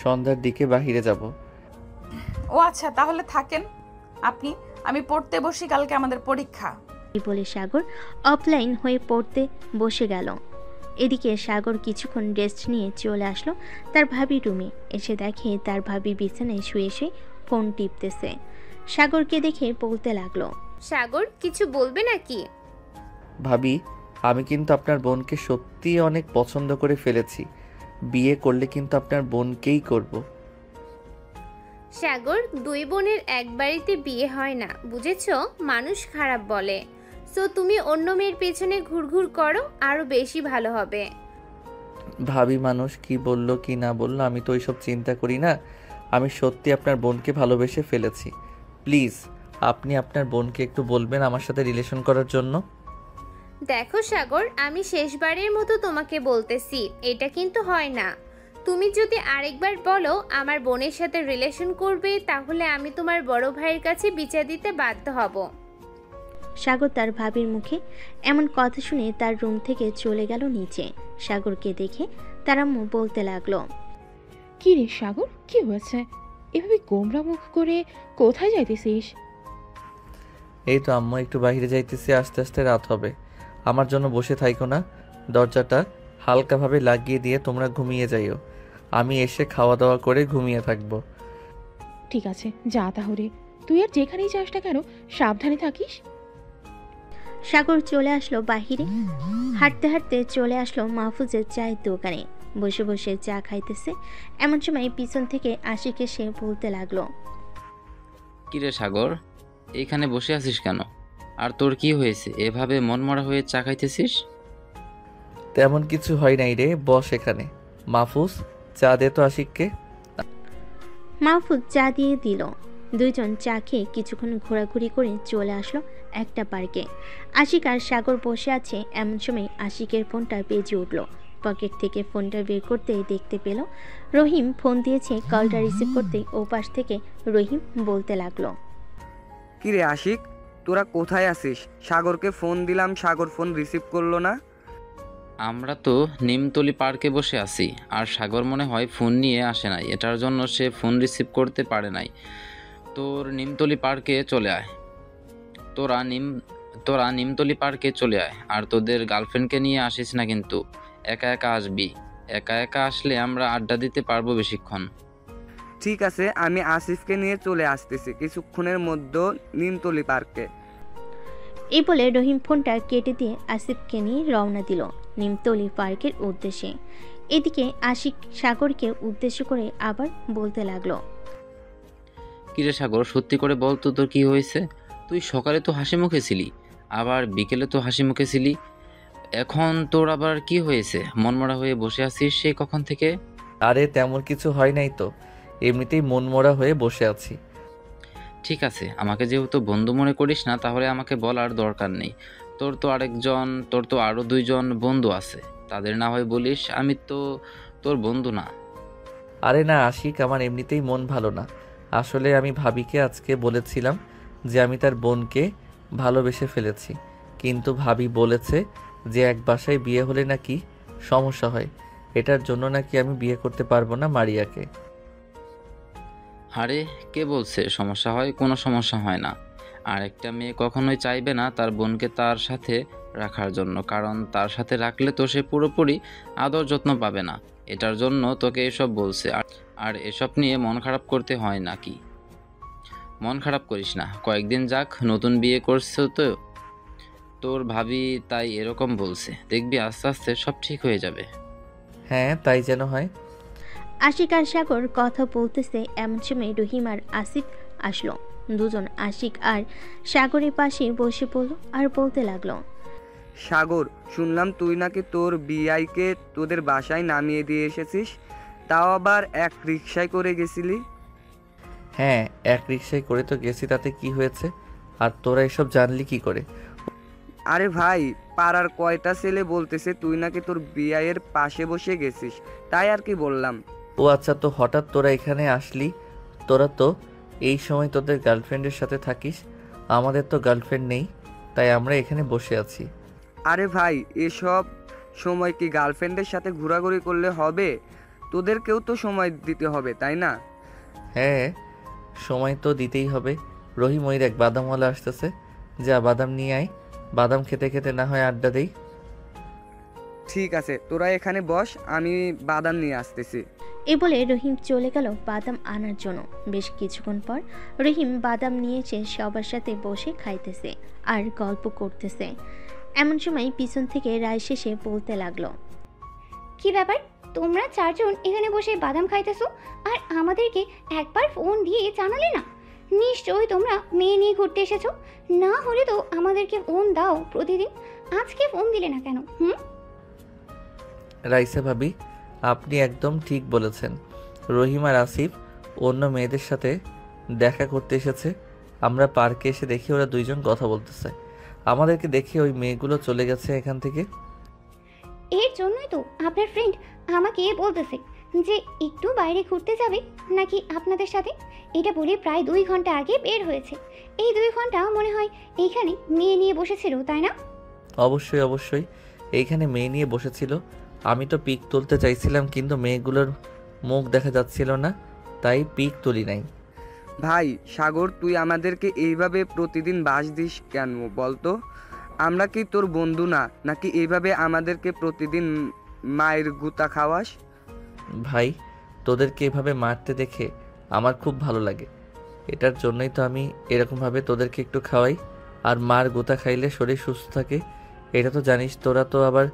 সন্ধ্যার দিকে বাহিরে যাব। ও আচ্ছা, তাহলে থাকেন আপনি। আমি পড়তে বসি, কালকে আমাদের পরীক্ষা। এই বলে সাগর অফলাইন হয়ে পড়তে বসে গেল। এদিকে সাগর কিছুক্ষণ রেস্ট নিয়ে চলে আসলো তার ভাবি রুমে। এসে দেখে তার ভাবি বিছানায় শুয়ে শুয়ে ফোন টিপতেছে। সাগরকে দেখে বলতে লাগলো, সাগর, কিছু বলবে নাকি? ভাবি, আমি কিন্তু আপনার বোনকে সত্যিই অনেক পছন্দ করে ফেলেছি। বিয়ে করলে কিন্তু আপনার বোনকেই করব। সাগর, দুই বোনের এক বাড়িতে বিয়ে হয় না, বুঝেছো? মানুষ খারাপ বলে। সো তুমি অন্য মেয়ের পেছনে ঘুরঘুর করো, আরো বেশি ভালো হবে। ভাবি মানুষ কি বলল কি না বলল আমি তো ওইসব চিন্তা করি না। আমি সত্যি আপনার বোনকে ভালোবেসে ফেলেছি। প্লিজ আপনি আপনার বোনকে একটু বলবেন আমার সাথে রিলেশন করার জন্য। দেখো সাগর, আমি শেষবারের মতো তোমাকে বলতেছি, এটা কিন্তু হয় না। তুমি যদি আরেকবার বলো আমার বোনের সাথে রিলেশন করবে, তাহলে আমি তোমার বড় ভাইয়ের কাছে বিচার দিতে বাধ্য হব। সাগর তার ভাবির মুখে এমন কথা শুনে তার রুম থেকে চলে গেল নিচে। সাগরকে দেখে তার আম্মু বলতে লাগলো, কি রে সাগর, কি হয়েছে? এভাবে গোমরা মুখ করে কোথায় যাইতেছিস? এই তো আম্মু একটু বাইরে যাইতেছি, আস্তে আস্তে রাত হবে। আমার জন্য বসে থাইকো না, দরজাটা হালকাভাবে লাগিয়ে দিয়ে তোমরা ঘুমিয়ে যাইও। আমি এসে খাওয়া দাওয়া করে ঘুমিয়ে থাকবো। ঠিক আছে, যা তাহলে। তুই আর যেখানেই যাস না কেন সাবধানে থাকিস। সাগর চলে আসলো বাহিরে। হাঁটতে হাঁটতে চলে আসলো মাহফুজের চায়ের দোকানে। বসে বসে চা খাইতেছে। এমন সময় পিছন থেকে আশিক এসে বলতে লাগলো, কিরে সাগর, এইখানে বসে আছিস কেন? আর তোর কি হয়েছে, এভাবে মনমরা হয়ে চা খাইতেছিস? তেমন কিছু হয় নাই রে, বস এখানে। মাহফুজ চা দে তো আশিককে। মাহফুজ চা দিয়ে দিল। দুইজন চা খেয়ে কিছুক্ষণ ঘোরাঘুরি করে চলে আসলো একটা পার্কে। আশিক আর সাগর বসে আছে। এমন সময় আশিকের ফোনটা বেজে উঠল। পকেট থেকে ফোনটা বের করতেই দেখতে পেল রহিম ফোন দিয়েছে। কলটা রিসিভ করতেই ওপাশ থেকে রহিম বলতে লাগলো, কিরে আশিক, তোরা কোথায় আছিস? সাগরকে ফোন দিলাম, সাগর ফোন রিসিভ করলো না। আমরা তো নিমতলি পার্কে বসে আছি, আর সাগর মনে হয় ফোন নিয়ে আসে নাই, এটার জন্য সে ফোন রিসিভ করতে পারে নাই। তোর নিমতলি পার্কে চলে আয়, তোরা নিমতলি পার্কে চলে আয়। আর তোদের গার্লফ্রেন্ডকে নিয়ে আসিস না কিন্তু, একা একা আসবি। একা একা আসলে আমরা আড্ডা দিতে পারবো বেশিক্ষণ। ঠিক আছে, আমি আসিফকে নিয়ে চলে আসতেছি কিছুক্ষণের মধ্যে নিমতলি পার্কে। এই বলে রহিম ফোনটা কেটে দিয়ে আসিফকে নিয়ে রওনা দিল নিমতলি পার্কের উদ্দেশ্যে। এদিকে আশিক সাগরকে উদ্দেশ্য করে আবার বলতে লাগলো, কিরে সাগর, সত্যি করে বল তো, তোর কি হয়েছে? তুই সকালে তো হাসি মুখে ছিলি, আবার বিকেলে তো হাসি মুখে ছিলি, এখন তোর আবার কি হয়েছে? মনমরা হয়ে বসে আছিস সেই কখন থেকে? আরে তেমন কিছু হয় নাই তো, এমনিতেই মনমরা হয়ে বসে আছি। ঠিক আছে, আমাকে যেহেতু বন্ধু মনে করিস না, তাহলে আমাকে বলার দরকার নেই। তোর তো আরো দুইজন বন্ধু আছে, তাদের না হয় বলিস, আমি তো তোর বন্ধু না। আরে না আশিক, আমার এমনিতেই মন ভালো না। আসলে আমি ভাবিকে আজকে বলেছিলাম যে আমি তার বোনকে ভালোবেসে ফেলেছি, কিন্তু ভাবি বলেছে যে এক বাসায় বিয়ে হলে নাকি সমস্যা হয়, এটার জন্য নাকি আমি বিয়ে করতে পারবো না মারিয়াকে। আরে কে বলছে সমস্যা হয়? কোনো সমস্যা হয় না। আর একটা মেয়ে কখনোই চাইবে না তার বোনকে তার সাথে রাখার জন্য, কারণ তার সাথে রাখলে তো সে পুরোপুরি আদর যত্ন পাবে না। এটার জন্য তোকে এসব বলছে। আর এসব নিয়ে মন খারাপ করতে হয় নাকি? মন খারাপ করিস না, কয়েকদিন যাক, নতুন বিয়ে করছো তো তোর ভাবি, তাই এরকম বলছে। দেখবি আস্তে আস্তে সব ঠিক হয়ে যাবে। হ্যাঁ তাই যেন হয়। আশিক আর সাগর কথা বলতেছে। এমন সময় রহিম আর আসিফ আসলো। দুজন আশিক আর সাগরের পাশে বসে পড়ল আর বলতে লাগলো, সাগর, শুনলাম তুই নাকি তোর বিআইকে তোদের বাসায় নামিয়ে দিয়ে এসেছিস, তাও আবার এক রিকশায় করে গেছিলি। হ্যাঁ এক রিকশায় করে তো গেছি, তাতে কি হয়েছে? আর তোরা এসব জানলি কি করে? আরে ভাই, পাড়ার কয়টা ছেলে বলতেছে তুই নাকি তোর বিআইয়ের পাশে বসে গেছিস, তাই আর কি বললাম। ও আচ্ছা, তো হঠাৎ তোরা এখানে আসলি? তোরা তো এই সময় তোদের গার্লফ্রেন্ডের সাথে থাকিস, আমাদের তো গার্লফ্রেন্ড নেই, তাই আমরা এখানে বসে আছি। আরে ভাই, এসব সময় কি গার্লফ্রেন্ডের সাথে ঘোরাঘুরি করলে হবে? তোদেরকেও তো সময় দিতে হবে, তাই না? হ্যাঁ সময় তো দিতেই হবে। রহিম ওই দেখ বাদামওয়ালা আসতেছে, যা বাদাম নিয়ে আয়, বাদাম খেতে খেতে না হয় আড্ডা দেই। ঠিক আছে, তোরা এখানে বস, আমি বাদাম নিয়ে আসতেছি। এই বলে রহিম চলে গেল বাদাম আনার জন্য। বেশ কিছুক্ষণ পর রহিম বাদাম নিয়েছে, সবার সাথে বসে খাইতেছে আর গল্প করতেছে। এমন সময় পিছন থেকে রায় শেষে বলতে লাগলো, কি ব্যাপার, তোমরা চারজন এখানে বসে বাদাম খাইতেছো আর আমাদেরকে একবার ফোন দিয়ে জানালে না? নিশ্চয়ই তোমরা মেয়ে নিয়ে ঘুরতে এসেছো, না হলে তো আমাদেরকে ফোন দাও প্রতিদিন। আজকে ফোন দিলে না কেন? রাইসা ভাবি, আপনি একদম ঠিক বলেছেন। রহিম আর আসিফ অন্য মেয়েদের সাথে দেখা করতে এসেছে। আমরা পার্কে এসে দেখি ওরা দুইজন কথা বলতেছে। আমাদেরকে দেখে ওই মেয়েগুলো চলে গেছে এখান থেকে। এর জন্যই তো আপনার ফ্রেন্ড আমাকে বলতেছে যে একটু বাইরে ঘুরতে যাবে নাকি আপনাদের সাথে। এটা বলে প্রায় 2 ঘন্টা আগে বের হয়েছে। এই 2 ঘন্টা মনে হয় এইখানে মেয়ে নিয়ে বসেছিল, তাই না? অবশ্যই অবশ্যই, এইখানে মেয়ে নিয়ে বসেছিল। আমি তো পিক তুলতে চাইছিলাম, কিন্তু মেয়েগুলোর মুখ দেখা যাচ্ছিল না, তাই পিক তুলি নাই। ভাই সাগর, তুই আমাদেরকে এইভাবে প্রতিদিন বাস দিস কেন বলতো? আমরা কি তোর বন্ধু না, নাকি এইভাবে আমাদেরকে প্রতিদিন মায়ের গুতা খাওয়াস? ভাই, তোদেরকে এভাবে মারতে দেখে আমার খুব ভালো লাগে। এটার জন্যই তো আমি এরকমভাবে তোদেরকে একটু খাওয়াই। আর মার গোতা খাইলে শরীর সুস্থ থাকে, এটা তো জানিস। তোরা তো আবার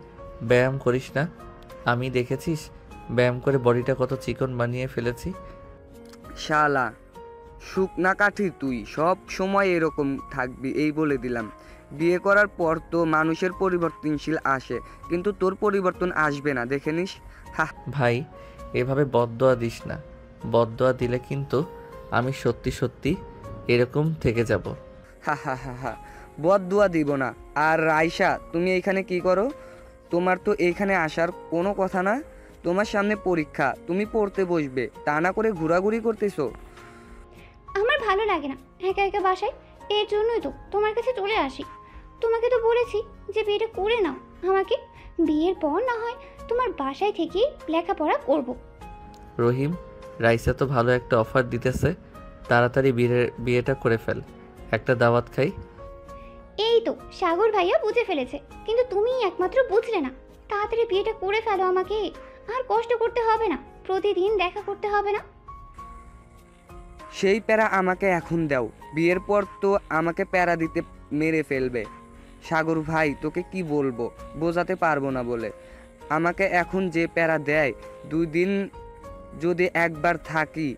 ব্যায়াম করিস না, আমি দেখেছিস ব্যায়াম করে বডিটা কত চিকন বানিয়ে ফেলেছি। শালা শুকনা কাঠি, তুই সব সময় এরকম থাকবি এই বলে দিলাম। বিয়ে করার পর তো মানুষের পরিবর্তনশীল আসে, কিন্তু তোর পরিবর্তন আসবে না, দেখে নিস। ভাই, এভাবে বদদোয়া দিস না। বদদোয়া দিলে কিন্তু আমি সত্যি সত্যি এরকম থেকে যাব। হা, বদদুয়া দিব না। আর রাইসা, তুমি এইখানে কি করো? তোমার তো এইখানে আসার কোনো কথা না। তোমার সামনে পরীক্ষা, তুমি পড়তে বসবে, তা না করে ঘোরাঘুরি করতেছো। আমার ভালো লাগে না একা একা বাসায়, এর জন্যই তো তোমার কাছে চলে আসি। তোমাকে তো বলেছি যে বিয়েটা করে নাও আমাকে, বিয়ের পর না হয় তোমার বাসায় থেকেই লেখাপড়া করব। রহিম, রাইসা তো ভালো একটা অফার দিতেছে, তাড়াতাড়ি বিয়েটা করে ফেল, একটা দাওয়াত খাই। এই তো সাগর ভাইয়া বুঝে ফেলেছে, কিন্তু তুমি একমাত্র বুঝলে না। তাড়াতাড়ি বিয়েটা করে ফেলো আমাকে, আর কষ্ট করতে হবে না, প্রতিদিন দেখা করতে হবে না। সেই প্যারা আমাকে এখন দাও, বিয়ের পর তো আমাকে প্যারা দিতে মেরে ফেলবে। সাগর ভাই, তোকে কি বলবো, বোঝাতে পারবো না বলে। আমাকে এখন যে প্যারা দেয়, 2 দিন যদি একবার থাকি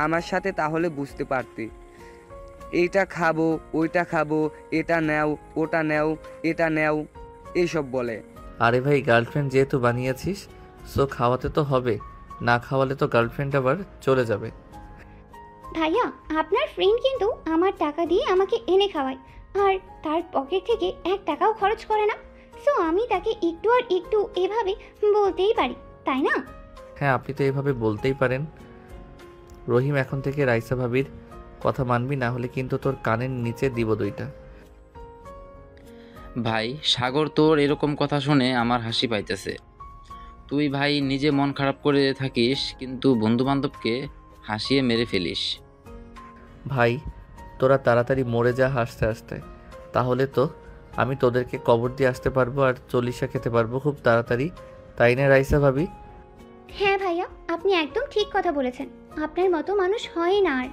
আমার সাথে, তাহলে বুঝতে পারতি। এইটা খাবো, ওইটা খাবো, এটা নেও, ওটা নেও, এটা নেও, এইসব বলে। আরে ভাই, গার্লফ্রেন্ড যেহেতু বানিয়েছিস, সো খাওয়াতে তো হবে, না খাওয়ালে তো গার্লফ্রেন্ড আবার চলে যাবে। ভাইয়া, আপনার ফ্রেন্ড কিন্তু আমার টাকা দিয়ে আমাকে এনে খাওয়ায়, আর তার পকেট থেকে 1 টাকাও খরচ করে না। সো আমি তাকে একটু আর একটু এভাবে বলতেই পারি, তাই না? হ্যাঁ, আপনি তো এভাবে বলতেই পারেন। রহিম, এখন থেকে রাইসা ভাবির কথা মানবি, না হলে কিন্তু তোর কানের নিচে দিব 2টা। ভাই সাগর, তোর এরকম কথা শুনে আমার হাসি পাইতেছে। তুই ভাই নিজে মন খারাপ করে থাকিস, কিন্তু বন্ধু বান্ধবকে হাসিয়ে মেরে ফেলিস। ভাই, তোরা তাড়াতাড়ি মরে যা হাসতে হাসতে, তাহলে তো আমি তোদেরকে কবর দিয়ে আসতে পারবো আর চল্লিশা খেতে পারবো খুব তাড়াতাড়ি, তাই না রাইসা ভাবি? হ্যাঁ ভাইয়া, আপনি একদম ঠিক কথা বলেছেন, আপনার মতো মানুষ হয় না আর।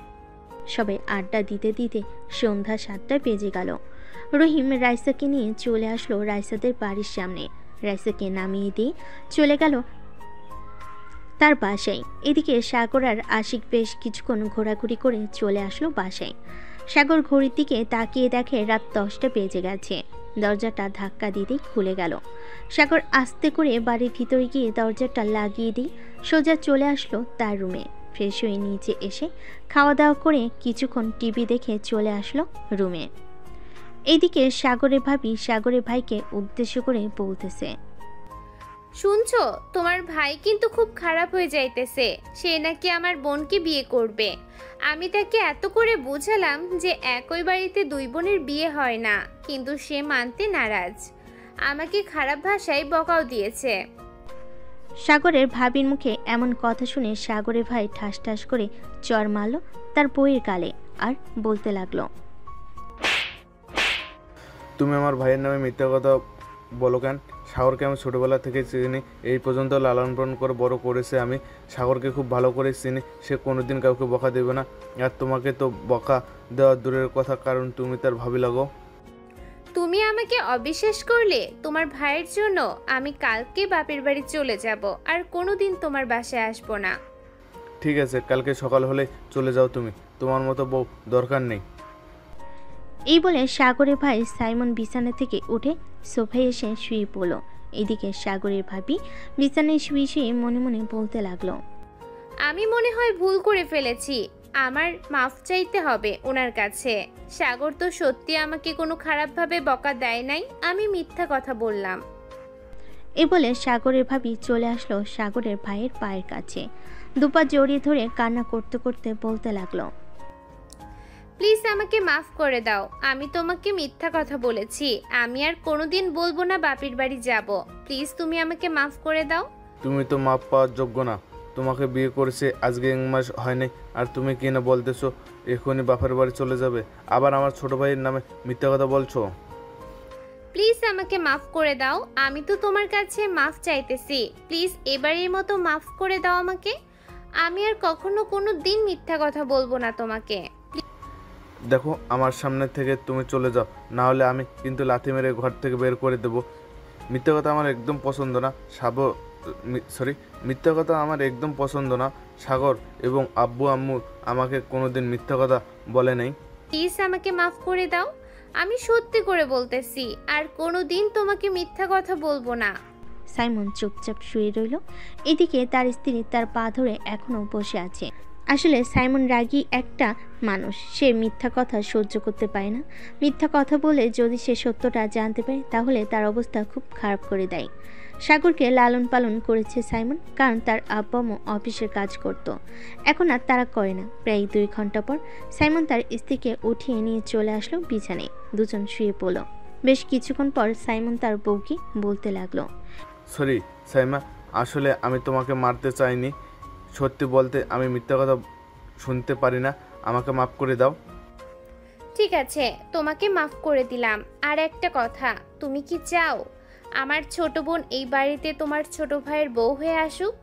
সবাই আড্ডা দিতে দিতে সন্ধ্যা 7টা বেজে গেল। রহিম রাইসাকে নিয়ে চলে আসলো রাইসাদের বাড়ির সামনে। রাইসাকে নামিয়ে দিয়ে চলে গেল তার বাসায়। এদিকে সাগর আর আশিক বেশ কিছুক্ষণ ঘোরাঘুরি করে চলে আসলো বাসায়। সাগর ঘড়ির দিকে তাকিয়ে দেখে রাত 10টা বেজে গেছে। দরজাটা ধাক্কা দিতেই খুলে গেল। সাগর আস্তে করে বাড়ির ভিতরে গিয়ে দরজাটা লাগিয়ে দিয়ে সোজা চলে আসলো তার রুমে। ফ্রেশ হয়ে নিচে এসে খাওয়া দাওয়া করে কিছুক্ষণ টিভি দেখে চলে আসলো রুমে। এইদিকে সাগরের ভাবি সাগরের ভাইকে উদ্দেশ্য করে বলতেছে, শুনছো, তোমার ভাই কিন্তু খুব খারাপ হয়ে যাইতেছে। সে নাকি আমার বোনকে বিয়ে করবে। আমি তাকে এত করে বুঝালাম যে একই বাড়িতে 2 বোনের বিয়ে হয় না, কিন্তু সে মানতে নারাজ। আমাকে খারাপ ভাষায় বকাও দিয়েছে। সাগরের ভাবির মুখে এমন কথা শুনে সাগরের ভাই ঠাস ঠাস করে চর মারল তার বউয়ের গালে আর বলতে লাগলো, তুমি আমার ভাইয়ের নামে মিথ্যা কথা বলো কেন? সাগরকে আমি ছোটোবেলা থেকে চিনি, এই পর্যন্ত লালন পালন করে বড় করেছে। আমি সাগরকে খুব ভালো করে চিনি, সে কোনোদিন কাউকে বকা দেবে না। আর তোমাকে তো বকা দেওয়া দূরের কথা, কারণ তুমি তার ভাবি লাগো। তুমি আমাকে অবিশ্বাস করলে। তোমার ভাইয়ের জন্য আমি কালকে বাপের বাড়ি চলে যাব, আর কোনোদিন তোমার বাসায় আসবো না। ঠিক আছে, কালকে সকাল হলে চলে যাও তুমি, তোমার মতো বউ দরকার নেই। এই বলে সাগরের ভাই সাইমন বিছানা থেকে উঠে সোফায় এসে শুয়ে পড়ল। এদিকে সাগরের ভাবি বিছানায় শুয়ে শুয়ে মনে মনে বলতে লাগলো, আমি মনে হয় ভুল করে ফেলেছি, আমার মাফ চাইতে হবে ওনার কাছে। সাগর তো সত্যি আমাকে কোনো খারাপভাবে বকা দেয় নাই, আমি মিথ্যা কথা বললাম। এই বলে সাগরের ভাবি চলে আসলো সাগরের ভাইয়ের পায়ের কাছে, দুপা জড়িয়ে ধরে কান্না করতে করতে বলতে লাগলো, প্লিজ আমাকে মাফ করে দাও, আমি তোমাকে মিথ্যা কথা বলেছি, আমি আর কোনোদিন বলবো না বাপের বাড়ি যাব। প্লিজ তুমি আমাকে মাফ করে দাও। তুমি তো মাপ পাওয়ার যোগ্য না, তোমাকে বিয়ে করেছে আজকে 1 মাস হয়নি, আর তুমি কি না বলতেছো এখনই বাপের বাড়ি চলে যাবে, আবার আমার ছোট ভাইয়ের নামে মিথ্যা কথা বলছো। প্লিজ আমাকে মাফ করে দাও, আমি তো তোমার কাছে মাফ চাইতেছি, প্লিজ এবারের মতো মাফ করে দাও আমাকে। আমি আর কখনো কোনো দিন মিথ্যা কথা বলবো না তোমাকে। দেখো আমার সামনে থেকে তুমি চলে যাও, না হলে আমি কিন্তু লাথি মেরে ঘর থেকে বের করে দেবো। মিথ্যা কথা আমার একদম পছন্দ না মিথ্যা কথা আমার একদম পছন্দ না। সাগর এবং আব্বু আম্মু আমাকে কোনোদিন মিথ্যা কথা বলে নাই। প্লিজ আমাকে মাফ করে দাও, আমি সত্যি করে বলতেছি, আর কোনোদিন তোমাকে মিথ্যা কথা বলবো না। সাইমন চুপচাপ শুয়ে রইল। এদিকে তার স্ত্রী তার পা ধরে এখনো বসে আছে। আসলে সাইমন রাগী একটা মানুষ, সে মিথ্যা কথা সহ্য করতে পারে না। মিথ্যা কথা বলে যদি সে সত্যটা জানতে পারে তাহলে তার অবস্থা খুব খারাপ করে দেয়। সাগরকে লালন পালন করেছে সাইমন, কারণ তার আব্বা আম্মু অফিসের কাজ করত, এখন আর তারা করে না। প্রায় 2 ঘন্টা পর সাইমন তার স্ত্রীকে উঠিয়ে নিয়ে চলে আসলো বিছানায়, দুজন শুয়ে পড়ল। বেশ কিছুক্ষণ পর সাইমন তার বউকে বলতে লাগলো, সরি সাইমা, আসলে আমি তোমাকে মারতে চাইনি, সত্যি বলতে আমি মিথ্যা কথা শুনতে পারি না, আমাকে মাফ করে দাও। ঠিক আছে, তোমাকে মাফ করে দিলাম। আর একটা কথা, তুমি কি চাও আমার ছোট বোন এই বাড়িতে তোমার ছোট ভাইয়ের বউ হয়ে আসুক?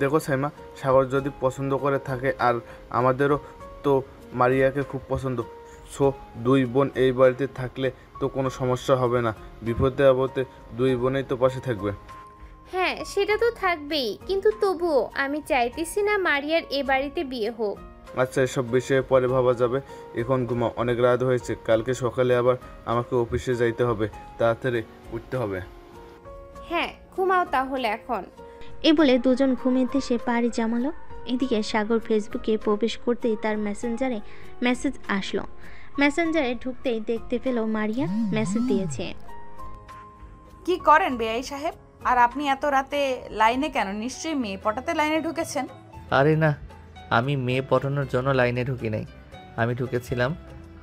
দেখো সাইমা, সাগর যদি পছন্দ করে থাকে, আর আমাদেরও তো মারিয়াকে খুব পছন্দ, সো 2 বোন এই বাড়িতে থাকলে তো কোনো সমস্যা হবে না, বিপদে আপদে 2 বোনেই তো পাশে থাকবে। হ্যাঁ সেটা তো থাকবেই, কিন্তু তবুও আমি চাইতেছি না মারিয়ার এ বাড়িতে বিয়ে হোক। আচ্ছা, এসব বিষয়ে পরে ভাবা যাবে, এখন ঘুমাও, অনেক রাত হয়েছে, কালকে সকালে আবার আমাকে অফিসে যাইতে হবে, তাড়াতাড়ি উঠতে হবে। হ্যাঁ ঘুমাও তাহলে এখন। এই বলে দুজন ঘুমের দেশে পাড়ি জমালো। এদিকে সাগর ফেসবুকে প্রবেশ করতেই তার মেসেঞ্জারে মেসেজ আসলো। মেসেঞ্জারে ঢুকতেই দেখতে পেল মারিয়া মেসেজ দিয়েছে। কি করেন বেআই সাহেব, আর আপনি এত রাতে লাইনে কেন? নিশ্চয়ই মেয়ে পটাতে লাইনে ঢুকেছেন। আরে না, আমি মেয়ে পটানোর জন্য লাইনে ঢুকি নাই, আমি ঢুকেছিলাম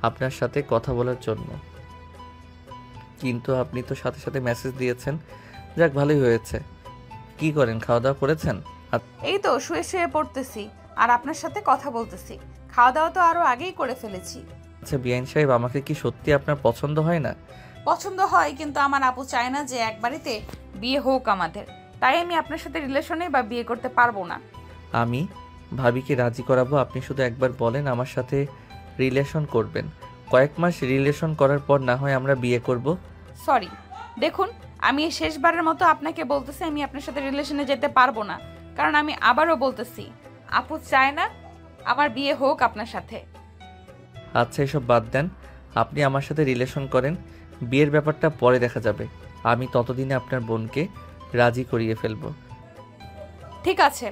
আপনার সাথে কথা বলার জন্য, কিন্তু আপনি তো সাথে সাথে মেসেজ দিয়েছেন, যাক ভালোই হয়েছে। কি করেন, খাওয়া দাওয়া করেছেন? এই তো শুয়ে শুয়ে পড়তেছি আর আপনার সাথে কথা বলতেছি, খাওয়া দাওয়া তো আরো আগেই করে ফেলেছি। আচ্ছা বিআইন সাহেব, আমাকে কি সত্যি আপনার পছন্দ হয় না? পছন্দ হয়, কিন্তু আমার আপু চায় না যে এক বাড়িতে বিয়ে হোক আমাদের, তাই আমি আপনার সাথে রিলেশনে বা বিয়ে করতে পারবো না। আমি ভাবিকে রাজি করাবো, আপনি শুধু একবার বলেন আমার সাথে রিলেশন করবেন, কয়েক মাস রিলেশন করার পর না হয় আমরা বিয়ে করব। সরি, দেখুন আমি শেষবারের মতো আপনাকে বলতেছি আমি আপনার সাথে রিলেশনে যেতে পারবো না, কারণ আমি আবারও বলতেছি আপু চায় না আমার বিয়ে হোক আপনার সাথে। আচ্ছা এসব বাদ দেন, আপনি আমার সাথে রিলেশন করেন, বিয়ের ব্যাপারটা পরে দেখা যাবে, আমি ততদিনে আপনার বোনকে রাজি করিয়ে ফেলবো। ঠিক আছে,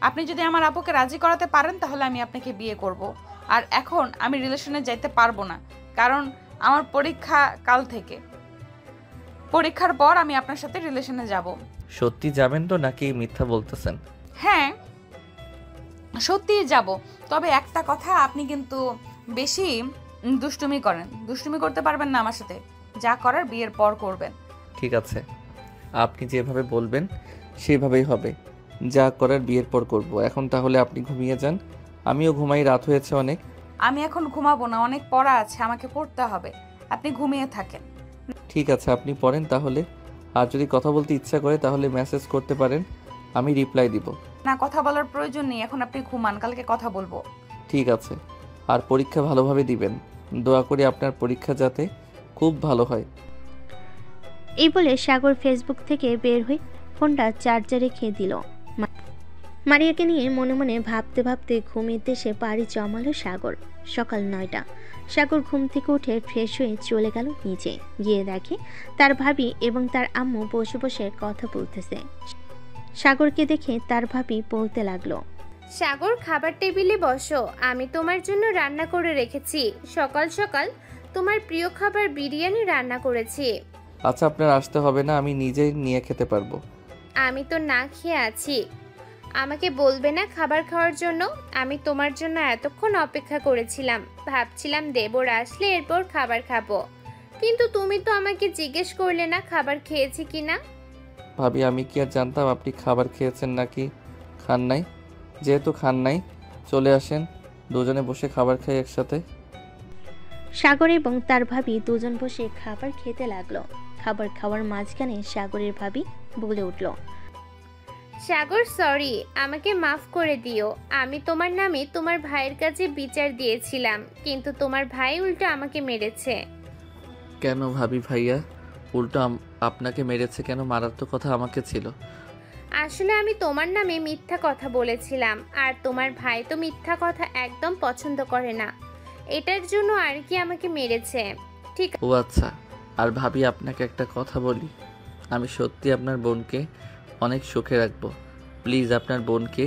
আপনি যদি আমার আপুকে রাজি করাতে পারেন তাহলে আমি আপনাকে বিয়ে করব, আর এখন আমি রিলেশনে যাইতে পারবো না, কারণ আমার পরীক্ষা কাল থেকে, পরীক্ষার পর আমি আপনার সাথে রিলেশনে যাব। সত্যি যাবেন তো নাকি মিথ্যা বলতেছেন? হ্যাঁ সত্যিই যাব, তবে একটা কথা, আপনি কিন্তু বেশি দুষ্টুমি করেন, দুষ্টুমি করতে পারবেন না আমার সাথে, যা করার বিয়ের পর করবেন। ঠিক আছে, আপনি যেভাবে বলবেন সেভাবেই হবে, যা করার বিয়ের পর করব। এখন তাহলে আপনি ঘুমিয়ে যান, আমিও ঘুমাই, রাত হয়েছে অনেক। আমি এখন ঘুমাবো না, অনেক পড়া আছে, আমাকে পড়তে হবে, আপনি ঘুমিয়ে থাকেন। ঠিক আছে, আপনি পড়েন তাহলে, আর যদি কথা বলতে ইচ্ছা করে তাহলে মেসেজ করতে পারেন, আমি রিপ্লাই দিব। না, কথা বলার প্রয়োজন নেই, এখন আপনি ঘুমান, কালকে কথা বলবো। ঠিক আছে, আর পরীক্ষা ভালোভাবে দিবেন, দোয়া করি আপনার পরীক্ষা যাতে খুব ভালো হয়। এই বলে সাগর ফেসবুক থেকে বের হয়ে ফোনটা চার্জে রেখে দিল। মারিয়াকে নিয়ে মনে মনে ভাবতে ভাবতে ঘুমের দেশে পাড়ি জমালো সাগর। সকাল 9টা। সাগর ঘুম থেকে উঠে ফ্রেশ হয়ে চলে গেল নিচে। গিয়ে দেখে তার ভাবি এবং তার আম্মু বসে বসে কথা বলতেছে। সাগরকে দেখে তার ভাবি বলতে লাগলো, সাগর, খাবার টেবিলে বসো, আমি তোমার জন্য রান্না করে রেখেছি। সকাল সকাল তোমার প্রিয় খাবার বিরিয়ানি রান্না করেছি। আচ্ছা, আপনার আসতে হবে না, আমি নিজেই নিয়ে খেতে পারবো। আমি তো না খেয়ে আছি, আমাকে বলবে না খাবার খাওয়ার জন্য? আমি তোমার জন্য এতক্ষণ অপেক্ষা করেছিলাম, ভাবছিলাম দেবর আসলে এরপর খাবার খাবো, কিন্তু তুমি তো আমাকে জিজ্ঞেস করলে না খাবার খেয়েছি কিনা। ভাবি, আমি কি আর জানতাম আপনি খাবার খেয়েছেন নাকি খান নাই? যেহেতু খান নাই, চলে আসেন, দুজনে বসে খাবার খাই একসাথে। সাগর এবং তার ভাবি দুজন বসে খাবার খেতে লাগলো। খাবার খাওয়ার মাঝখানে সাগরের ভাবি বলে উঠল, সাগর, সরি, আমাকে মাফ করে দিও। আমি তোমার নামে তোমার ভাইয়ের কাছে বিচার দিয়েছিলাম, কিন্তু তোমার ভাই উল্টো আমাকে মেরেছে। কেন ভাবি ভাইয়া উল্টো আপনাকে মেরেছে কেন? মারার তো কথা আমাকে ছিল। আসলে আমি তোমার নামে মিথ্যা কথা বলেছিলাম, আর তোমার ভাই তো মিথ্যা কথা একদম পছন্দ করে না, এটার জন্য আর কি আমাকে মেরেছে। ঠিক। ও আচ্ছা। আর ভাবি, আপনাকে একটা কথা বলি, আমি সত্যি আপনার বোনকে অনেক সুখে রাখবো। প্লিজ আপনার বোনকে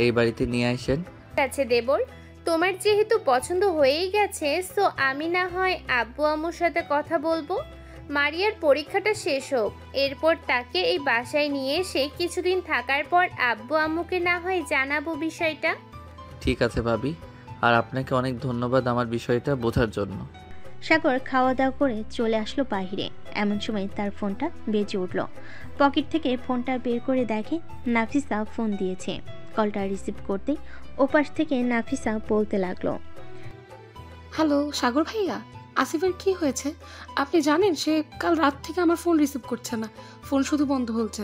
এই বাড়িতে নিয়ে আসেন। ঠিক আছে দেবর, তোমার যেহেতু পছন্দ হয়েই গেছে, সো আমি না হয় আব্বু আম্মুর সাথে কথা বলবো। মারিয়ার পরীক্ষাটা শেষ হোক, এরপর তাকে এই বাসায় নিয়ে এসে কিছুদিন থাকার পর আব্বু আম্মুকে না হয় জানাবো বিষয়টা। ঠিক আছে ভাবি, আর আপনাকে অনেক ধন্যবাদ আমার বিষয়টা বোঝার জন্য। সাগর খাওয়া দাওয়া করে চলে আসলো বাইরে। এমন সময় তার ফোনটা বেজে উঠল। পকেট থেকে ফোনটা বের করে দেখে নাফিসা ফোন দিয়েছে। কলটা রিসিভ করতেই ওপাশ থেকে নাফিসা বলতে লাগলো, হ্যালো সাগর ভাইয়া, আসিফের কি হয়েছে? আপনি জানেন সে কাল রাত থেকে আমার ফোন রিসিভ করছে না, ফোন শুধু বন্ধ হচ্ছে।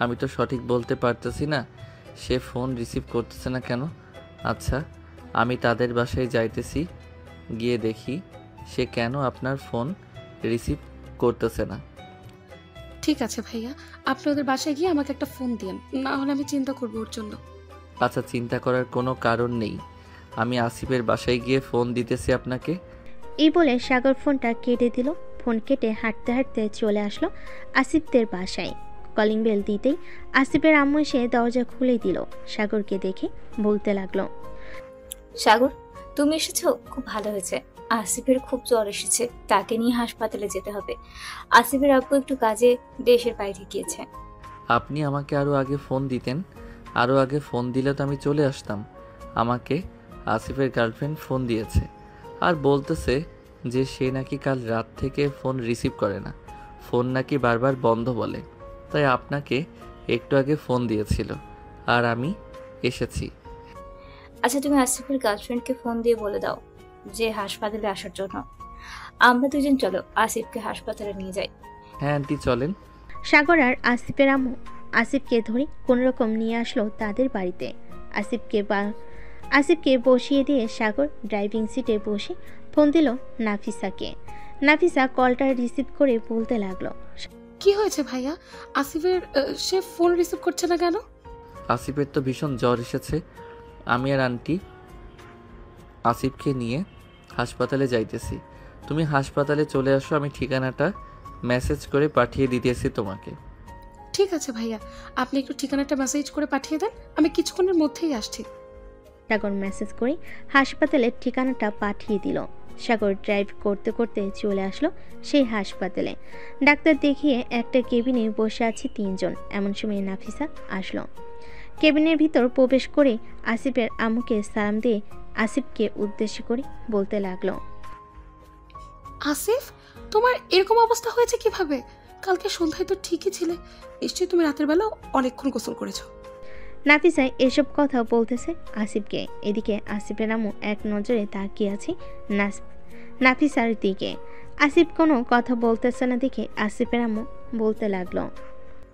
আমি তো সঠিক বলতে পারতেছি না সে ফোন রিসিভ করতেছে না কেন। আচ্ছা, আমি তাদের বাসায় যাইতেছি, গিয়ে দেখি সে কেন আপনার ফোন রিসিভ করতেছে না। ঠিক আছে ভাইয়া, আপনি ওদের বাসায় গিয়ে আমাকে একটা ফোন দিন, না হলে আমি চিন্তা করবো ওর জন্য। আচ্ছা, চিন্তা করার কোনো কারণ নেই, আমি আসিফের বাসায় গিয়ে ফোন দিতেছি আপনাকে। এই বলে সাগর ফোনটা কেটে দিল। ফোন কেটে হাঁটতে হাঁটতে চলে আসলো আসিফদের বাসায়। কলিং বেল দিতেই আসিফের আম্মু এসে দরজা খুলে দিল। সাগরকে দেখে বলতে লাগলো, সাগর, তুমি এসেছো, খুব ভালো হয়েছে। আসিফের খুব জ্বর এসেছে, তাকে নিয়ে হাসপাতালে যেতে হবে। আসিফের আব্বু একটু কাজে দেশের বাইরে গিয়েছে। আপনি আমাকে আরও আগে ফোন দিতেন, আরও আগে ফোন দিলে তো আমি চলে আসতাম। আমাকে আসিফের গার্লফ্রেন্ড ফোন দিয়েছে আর বলতেছে যে সে নাকি কাল রাত থেকে ফোন রিসিভ করে না, ফোন নাকি বারবার বন্ধ বলে, তাই আপনাকে একটু আগে ফোন দিয়েছিল আর আমি এসেছি। আচ্ছা, তুমি আসিফের গার্লফ্রেন্ডকে ফোন দিয়ে বলে দাও যে হাসপাতালে আসার জন্য। আমরা দুজন চলো আসিফকে হাসপাতালে নিয়ে যাই। হ্যাঁ আন্টি, চলেন। সাগর আর আসিফের আম্মু আসিফকে ধরে কোনোরকম নিয়ে আসলো তাদের বাড়িতে। আসিফকে বসিয়ে দিয়ে সাগর ড্রাইভিং সিটে বসে ফোন দিল নাফিসাকে। নাফিসা কলটা রিসিভ করে বলতে লাগলো, কি হয়েছে ভাইয়া? আসিফের সে ফোন রিসিভ করছে না কেন? আসিফের তো ভীষণ জ্বর এসেছে, আমি আর আন্টি আসিফকে নিয়ে হাসপাতালে যাইতেছি। তুমি হাসপাতালে চলে আসো, আমি ঠিকানাটা মেসেজ করে পাঠিয়ে দিতেছি তোমাকে। ঠিক আছে ভাইয়া, আপনি একটু ঠিকানাটা মেসেজ করে পাঠিয়ে দেন, আমি কিছুক্ষণের মধ্যেই আসছি। সাগর মেসেজ করে হাসপাতালের ঠিকানাটা পাঠিয়ে দিল। সাগর ড্রাইভ করতে করতে চলে আসলো সেই হাসপাতালে। ডাক্তার দেখিয়ে একটা কেবিনে বসে আছে 3 জন। এমন সময় নাফিসা আসলো। কেবিনের ভিতর প্রবেশ করে আসিফের আম্মুকে সালাম দিয়ে আসিফকে উদ্দেশ্য করে বলতে লাগলো, আসিফ, তোমার এরকম অবস্থা হয়েছে কিভাবে? কালকে সন্ধ্যায় তো ঠিকই ছিলে, নিশ্চয়ই তুমি রাতের বেলা অনেকক্ষণ গোসল করেছো। নাফিসা এসব কথা বলতেছে আসিফকে। এদিকে আসিফের আম্মু এক নজরে তাকিয়ে আছে নাফিসার দিকে। আসিফ কোনো কথা বলতেছে না দেখে আসিফের আম্মু বলতে লাগলো,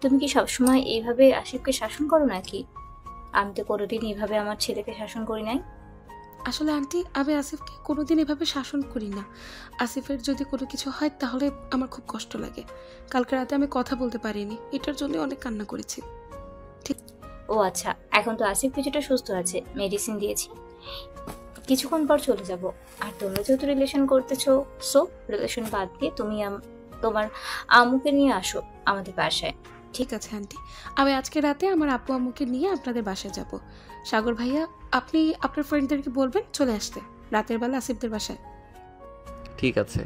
তুমি কি সবসময় এইভাবে আসিফকে শাসন করো নাকি? আমি তো কোনোদিন এইভাবে আমার ছেলেকে শাসন করি নাই। আসলে আন্টি, আমি আসিফকে কোনোদিন এভাবে শাসন করি না। আসিফের যদি কোনো কিছু হয় তাহলে আমার খুব কষ্ট লাগে। কালকে রাতে আমি কথা বলতে পারিনি, এটার জন্য অনেক কান্না করেছি। ও আচ্ছা, এখন তো আসিফ কিছুটা সুস্থ আছে, মেডিসিন দিয়েছি, কিছুক্ষণ পর চলে যাব। আর তোমরা যেহেতু রিলেশন করতেছো, সো রিলেশন বাদ দিয়ে তুমি তোমার আম্মুকে নিয়ে আসো আমাদের বাসায়। ঠিক আছে আন্টি, আমি আজকে রাতে আমার আপু আম্মুকে নিয়ে আপনাদের বাসায় যাব। সাগর ভাইয়া, আপনি আপনার ফ্রেন্ডদেরকে বলবেন চলে আসতে রাতের বেলা আসিফদের বাসায়। ঠিক আছে,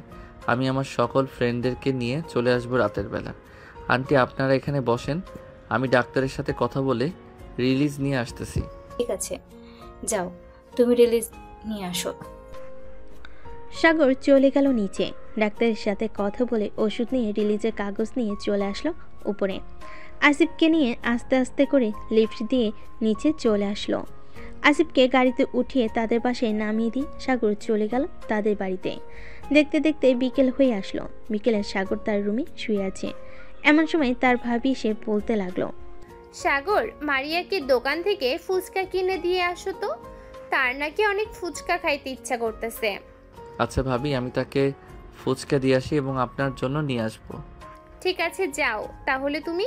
আমি আমার সকল ফ্রেন্ডদেরকে নিয়ে চলে আসবো রাতের বেলা। আন্টি, আপনারা এখানে বসেন, আমি ডাক্তারের সাথে কথা বলে রিলিজ নিয়ে আসতেছি। ঠিক আছে, যাও তুমি রিলিজ নিয়ে আসো। সাগর চলে গেল নিচে, ডাক্তারের সাথে কথা বলে ওষুধ নিয়ে রিলিজের কাগজ নিয়ে চলে আসলো উপরে। আসিফকে নিয়ে আস্তে আস্তে করে লিফট দিয়ে নিচে চলে আসলো। আসিফকে গাড়িতে উঠিয়ে তাদের বাসায় নামিয়ে দিয়ে সাগর চলে গেল তাদের বাড়িতে। দেখতে দেখতে বিকেল হয়ে আসলো। বিকেলে সাগর তার রুমে শুয়ে আছে। এমন সময় তার ভাবি এসে বলতে লাগলো, সাগর, মারিয়াকে দোকান থেকে ফুচকা কিনে দিয়ে আসো তো, তার নাকি অনেক ফুচকা খাইতে ইচ্ছা করতেছে। আচ্ছা ভাবি, আমি তাকে ফুচকা দিয়ে আসি এবং আপনার জন্য নিয়ে আসবো। ঠিক আছে, যাও তাহলে তুমি।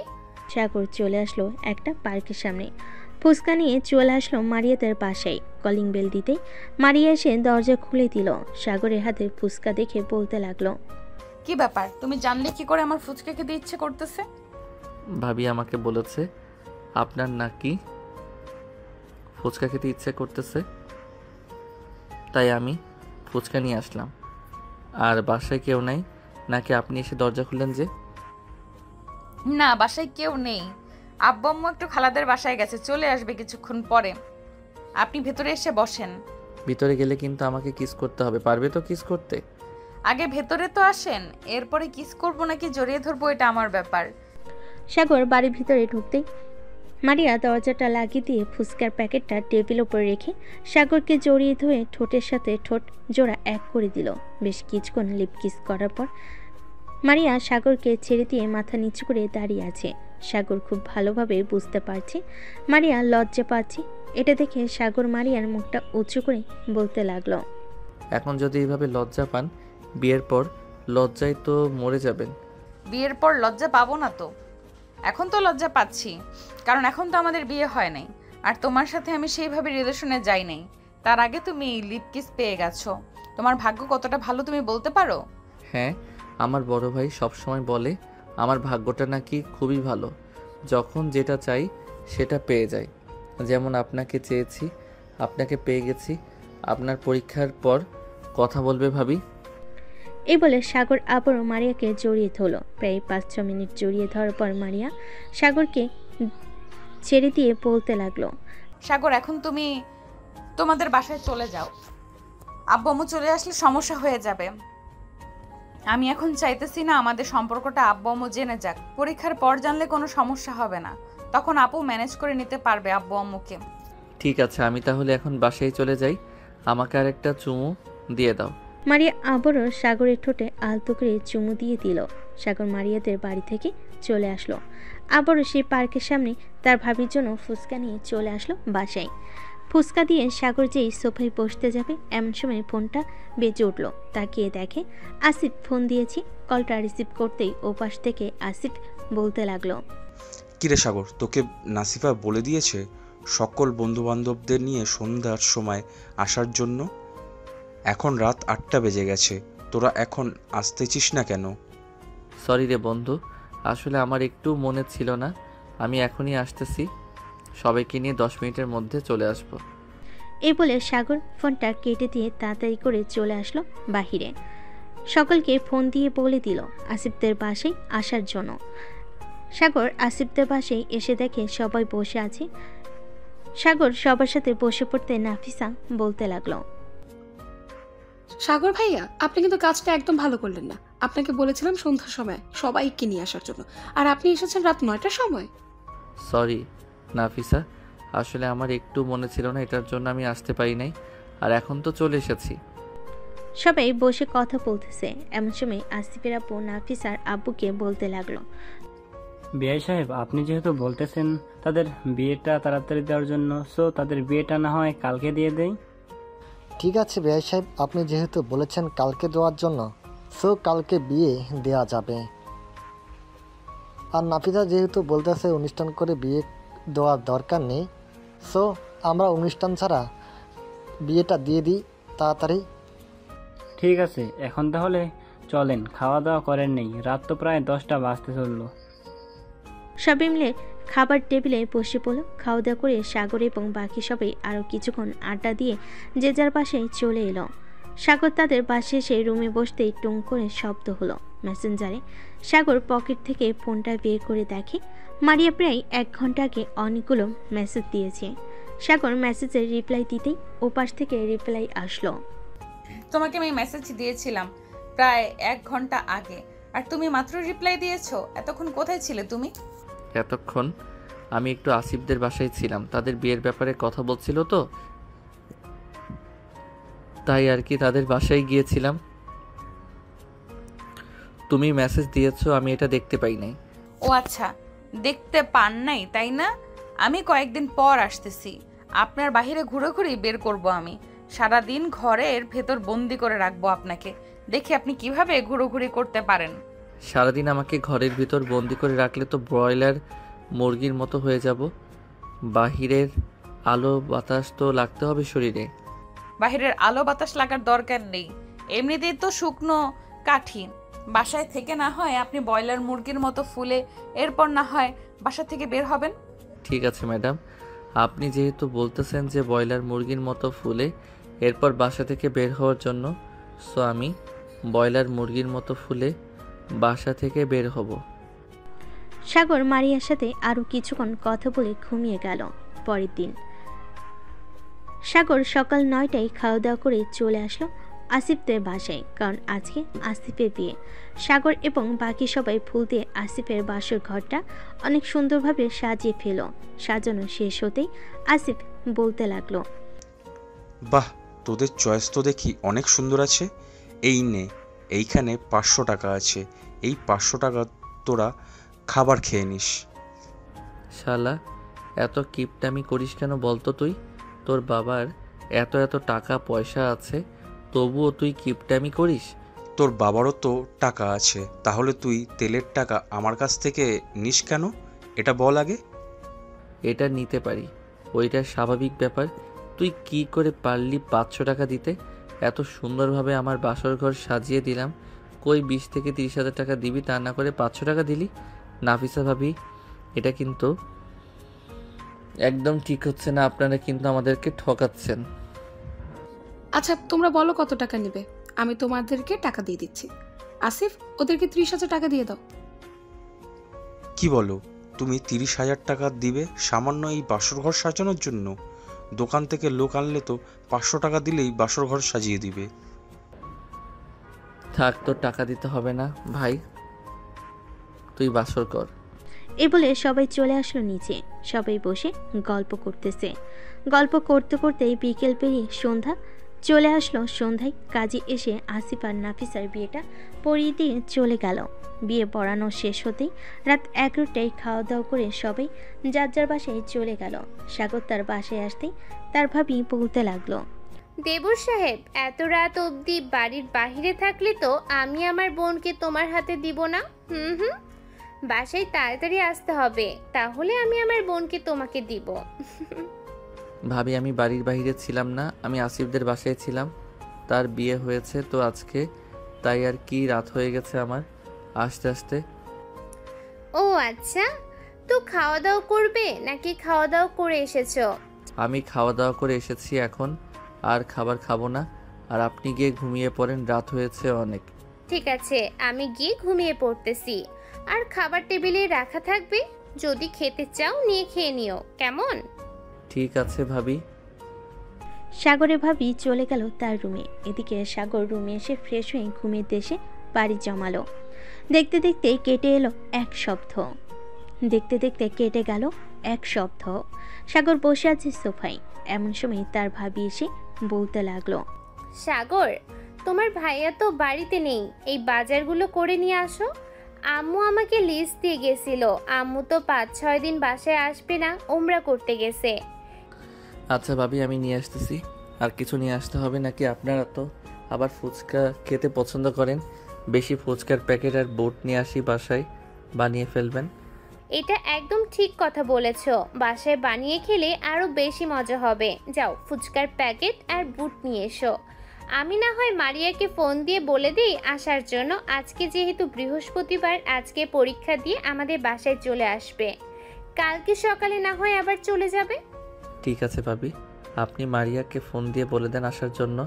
সাগর চলে আসলো একটা পার্কের সামনে। ফুচকা নিয়ে চলে আসলো মারিয়াদের বাসায়। কলিং বেল দিতেই মারিয়া এসে দরজা খুলে দিল। সাগরের হাতে ফুচকা দেখে বলতে লাগলো, কি ব্যাপার, তুমি জানলে কি করে আমার ফুচকা খেতে ইচ্ছে করতেছে? ভাবি আমাকে বলেছে আপনার নাকি ফুচকা খেতে ইচ্ছে করতেছে, তাই আমি ফুচকা নিয়ে আসলাম। আর বাসায় কেউ নাই নাকি আপনি এসে দরজা খুললেন যে? না, বাসায় কেউ নেই। আব্বু আম্মু একটু খালাদের বাসায় গেছে, চলে আসবে কিছুক্ষণ পরে। আপনি ভেতরে এসে বসেন। ভিতরে গেলে কিন্তু আমাকে কিস করতে হবে, পারবে তো কিস করতে? আগে ভেতরে তো আসেন, এরপরে কিস করবো নাকি জড়িয়ে ধরবো এটা আমার ব্যাপার। সাগর বাড়ির ভিতরে ঢুকতেই মারিয়া দরজাটা লাগিয়ে দিয়ে ফুচকার প্যাকেটটা টেবিল উপরে রেখে সাগরকে জড়িয়ে ধরে ঠোঁটের সাথে ঠোঁট জোড়া এক করে দিল। বেশ কিছুক্ষণ লিপ কিস করার পর মারিয়া সাগরকে ছেড়ে দিয়ে মাথা নিচু করে দাঁড়িয়ে আছে। সাগর খুব ভালোভাবে বুঝতে পারছে মারিয়া লজ্জা পাচ্ছে। এটা দেখে সাগর মারিয়ার মুখটা উঁচু করে বলতে লাগলো, এখন যদি এইভাবে লজ্জা পান, বিয়ের পর লজ্জায় তো মরে যাবেন। বিয়ের পর লজ্জা পাবো না তো? এখন তো লজ্জা পাচ্ছি, কারণ এখন তো আমাদের বিয়ে হয় নাই, আর তোমার সাথে আমি সেইভাবে রিলেশনে যাই নাই। তার আগে তুমি লিপ কিস পেয়ে গেছো। তোমার ভাগ্য কতটা ভালো তুমি বলতে পারো? হ্যাঁ, আমার বড় ভাই সবসময় বলে আমার ভাগ্যটা নাকি খুবই ভালো, যখন যেটা চাই সেটা পেয়ে যাই। যেমন আপনাকে চেয়েছি, আপনাকে পেয়ে গেছি। আপনার পরীক্ষার পর কথা বলবে ভাবি। এই বলে সাগর আবারও মারিয়াকে জড়িয়ে ধরল। প্রায় 5-6 মিনিট জড়িয়ে ধরার পর মারিয়া সাগরকে ছেড়ে দিয়ে বলতে লাগলো, সাগর, এখন তুমি তোমাদের বাসায় চলে যাও। আব্বু আম্মু চলে আসলে সমস্যা হয়ে যাবে। আমি এখন চাইতেছি না আমাদের সম্পর্কটা আব্বু আম্মু জেনে যাক। পরীক্ষার পর জানলে কোনো সমস্যা হবে না, তখন আপু ম্যানেজ করে নিতে পারবে আব্বু আম্মুকে। ঠিক আছে, আমি তাহলে এখন বাসায় চলে যাই। আমাকে আর একটা চুমু দিয়ে দাও। মারিয়া আবারও সাগরের ঠোঁটে আলতো করে চুমু দিয়ে দিল। সাগর মারিয়াদের বাড়ি থেকে চলে আসলো। আবারও সেই পার্কের সামনে তার ভাবির জন্য ফুচকা নিয়ে চলে আসলো বাসায়। ফুচকা দিয়ে সাগর যেই সোফায় বসতে যাবে এমন সময় ফোনটা বেজে উঠল। তাকিয়ে দেখে আসিফ ফোন দিয়েছি। কলটা রিসিভ করতেই ওপাশ থেকে আসিফ বলতে লাগলো, কিরে সাগর, তোকে নাসিফা বলে দিয়েছে সকল বন্ধুবান্ধবদের নিয়ে সন্ধ্যার সময় আসার জন্য? এখন রাত 8টা বেজে গেছে, তোরা এখন আসতেছিস না কেন? সরি রে বন্ধু, আসলে আমার একটু মনে ছিল না। আমি এখনই আসতেছি, সবাইকে নিয়ে 10 মিনিটের মধ্যে চলে আসব। এই বলে সাগর ফোনটা কেটে দিয়ে তাড়াতাড়ি করে চলে আসলো বাহিরে। সকলকে ফোন দিয়ে বলে দিল আসিফদের বাসায় আসার জন্য। সাগর আসিফদের বাসায় এসে দেখে সবাই বসে আছে। সাগর সবার সাথে বসে পড়তে নাফিসা বলতে লাগলো, সাগর ভাইয়া, আপনি কিন্তু কাজটা একদম ভালো করলেন না। আপনাকে বলেছিলাম সন্ধ্যার সময় সবাইকে নিয়ে আসার জন্য, আর আপনি এসেছেন রাত 9টার সময়। সরি নাফিসা, আসলে আমার একটু মনে ছিল না, এটার জন্য আমি আসতে পারি নাই। আর এখন তো চলে এসেছি। সবাই বসে কথা বলতেছে। এমন সময় আসিফের আপু নাফিসার আব্বুকে বলতে লাগলো, বিআই সাহেব, আপনি যেহেতু বলতেছেন তাদের বিয়েটা তাড়াতাড়ি দেওয়ার জন্য, সো তাদের বিয়েটা না হয় কালকে দিয়ে দেই। ঠিক আছে বেয়াই সাহেব, আপনি যেহেতু বলেছেন কালকে দেওয়ার জন্য, সো কালকে বিয়ে দেওয়া যাবে। আর নাফিসা যেহেতু বলতেছে অনুষ্ঠান করে বিয়ে দেওয়ার দরকার নেই, সো আমরা অনুষ্ঠান ছাড়া বিয়েটা দিয়ে দিই তাড়াতাড়ি। ঠিক আছে, এখন তাহলে চলেন, খাওয়া দাওয়া করেন নেই, রাত তো প্রায় 10টা বাজতে চললো। সবাই মিলে খাবার টেবিলে বসে পড়ল। খাওয়া দাওয়া করে সাগর এবং বাকি সবাই আরও কিছুক্ষণ আড্ডা দিয়ে যে যার বাসায় চলে এলো। সাগর তাদের বাসে এসে রুমে বসতেই টুং করে শব্দ হলো মেসেঞ্জারে। সাগর পকেট থেকে ফোনটা বের করে দেখে মারিয়া প্রায় 1 ঘন্টা আগে অনেকগুলো মেসেজ দিয়েছে। সাগর মেসেজের রিপ্লাই দিতেই ওপাশ থেকে রিপ্লাই আসলো, তোমাকে আমি মেসেজ দিয়েছিলাম প্রায় 1 ঘন্টা আগে, আর তুমি মাত্র রিপ্লাই দিয়েছো। এতক্ষণ কোথায় ছিলে তুমি? এতক্ষণ আমি একটু আসিফদের বাসায় ছিলাম, তাদের বিয়ের ব্যাপারে কথা বলছিল তো, তাই আর কি তাদের বাসায় গিয়েছিলাম। তুমি মেসেজ দিয়েছো, আমি এটা দেখতে পাই নাই। ও আচ্ছা, দেখতে পান নাই তাই না? আমি কয়েকদিন পর আসতেছি, আপনার বাহিরে ঘুরে বের করব। আমি সারাদিন ঘরের ভেতর বন্দি করে রাখবো আপনাকে, দেখি আপনি কিভাবে ঘুরোঘুরি করতে পারেন। সারাদিন আমাকে ঘরের ভিতর বন্দি করে রাখলে তো ব্রয়লার মুরগির মতো হয়ে যাব। বাহিরের আলো বাতাস তো লাগতে হবে শরীরে। বাহিরের আলো বাতাস লাগার দরকার নেই, এমনিতেই তো শুকনো কাঠি। বাসায় থেকে না হয় আপনি ব্রয়লার মুরগির মতো ফুলে এরপর না হয় বাসা থেকে বের হবেন। ঠিক আছে ম্যাডাম, আপনি যেহেতু বলতেছেন যে ব্রয়লার মুরগির মতো ফুলে এরপর বাসা থেকে বের হওয়ার জন্য, সো আমি ব্রয়লার মুরগির মতো ফুলে বাসা থেকে বের হব। সাগর মারিয়ার সাথে আরও কিছুক্ষণ কথা বলে ঘুমিয়ে গেল। পরের দিন সাগর সকাল 9টায় খাওয়া দাওয়া করে চলে আসলো আসিফদের বাসায়, কারণ আজকে আসিফের বিয়ে। সাগর এবং বাকি সবাই ফুল দিয়ে আসিফের বাসর ঘরটা অনেক সুন্দরভাবে সাজিয়ে ফেল। সাজানো শেষ হতেই আসিফ বলতে লাগলো, বাহ, তোদের চয়েস তো দেখি অনেক সুন্দর আছে। এই নে, এইখানে 500 টাকা আছে, এই 500 টাকা তোরা খাবার খেয়ে নিস। শালা, এত কিপটামি করিস কেন বলতো তুই? তোর বাবার এত টাকা পয়সা আছে, তবুও তুই কিপটামি করিস? তোর বাবারও তো টাকা আছে, তাহলে তুই তেলের টাকা আমার কাছ থেকে নিস কেন? এটা বল আগে। এটা নিতে পারি, ওইটা স্বাভাবিক ব্যাপার। তুই কি করে পারলি 500 টাকা দিতে? এত সুন্দরভাবে আমার বাসর ঘর সাজিয়ে দিলাম, কই 20 থেকে 30,000 টাকা দিবি, তা না করে 500 টাকা দিলি? নাফিসা ভাবি, এটা কিন্তু একদম ঠিক হচ্ছে না, আপনারা কিন্তু আমাদেরকে ঠকাচ্ছেন। আচ্ছা তোমরা বলো কত টাকা নেবে, আমি তোমাদেরকে টাকা দিয়ে দিচ্ছি। আসিফ, ওদেরকে 30,000 টাকা দিয়ে দাও। কি বলো, তুমি 30,000 টাকা দিবে সামান্য এই বাসর ঘর সাজানোর জন্য? দোকান থেকে লোক আনলে তো 500 টাকা দিলেই বাসর ঘর সাজিয়ে দিবে। থাক, তো টাকা দিতে হবে না ভাই, তুই বাসর কর। এই বলে সবাই চলে আসলো নিচে। সবাই বসে গল্প করতেছে। গল্প করতে করতেই বিকেল পেরিয়ে সন্ধ্যা চলে আসলো। সন্ধ্যায় কাজী এসে আসিফ আর নাফিসার বিয়েটা পড়িয়ে দিয়ে চলে গেল। বিয়ে পড়ানো শেষ হতেই রাত 11টায় খাওয়া দাওয়া করে সবাই যার যার বাসায় চলে গেল। সাগর তার বাসায় আসতেই তার ভাবি বলতে লাগলো, দেবর সাহেব, এত রাত অবধি বাড়ির বাহিরে থাকলে তো আমি আমার বোনকে তোমার হাতে দিব না। বাসায় তাড়াতাড়ি আসতে হবে, তাহলে আমি আমার বোনকে তোমাকে দিব। ভাবি, আমি বাড়ির বাইরে ছিলাম না, আমি আসিফদের বাসায় ছিলাম। তার বিয়ে হয়েছে তো আজকে, তাই আর কি রাত হয়ে গেছে আমার আসতে আসতে। ও আচ্ছা, তো খাওয়া দাওয়া করবে নাকি খাওয়া দাওয়া করে এসেছো? আমি খাওয়া দাওয়া করে এসেছি, এখন আর খাবার খাবো না। আর আপনি গিয়ে ঘুমিয়ে পড়েন, রাত হয়েছে অনেক। ঠিক আছে, আমি গিয়ে ঘুমিয়ে পড়তেছি। আর খাবার টেবিলে রাখা থাকবে, যদি খেতে চাও নিয়ে খেয়ে নিও, কেমন? ঠিক আছে ভাবি। সাগরের ভাবি চলে গেল তার রুমে। এদিকে সাগর রুমে এসে ফ্রেশ হয়ে ঘুমের দেশে বাড়ি জমালো। দেখতে দেখতে কেটে এলো 1 সপ্তাহ। দেখতে দেখতে কেটে গেল 1 সপ্তাহ। সাগর বসে আছে সোফায়। এমন সময় তার ভাবি এসে বলতে লাগলো, সাগর, তোমার ভাইয়া তো বাড়িতে নেই, এই বাজারগুলো করে নিয়ে আসো। আম্মু আমাকে লিস্ট দিয়ে গেছিল, আম্মু তো 5-6 দিন বাসায় আসবে না, ওমরা করতে গেছে। আচ্ছা ভাবি, আমি নিয়ে আসতেছি। আর কিছু নিয়ে আসতে হবে নাকি? আপনারা তো আবার ফুচকা খেতে পছন্দ করেন। বেশি ফুচকার প্যাকেট আর বুট নিয়ে আসি, বাসায় বানিয়ে ফেলবেন। এটা একদম ঠিক কথা বলেছো, বাসায় বানিয়ে খেলে আরো বেশি মজা হবে। যাও ফুচকার প্যাকেট আর বুট নিয়ে এসো। আমি না হয় মারিয়াকে ফোন দিয়ে বলে দিই আসার জন্য। আজকে যেহেতু বৃহস্পতিবার, আজকে পরীক্ষা দিয়ে আমাদের বাসায় চলে আসবে, কালকে সকালে না হয় আবার চলে যাবে। ঠিক আছে ভাবি, আপনি মারিয়াকে ফোন দিয়ে বলে দেন আসার জন্য।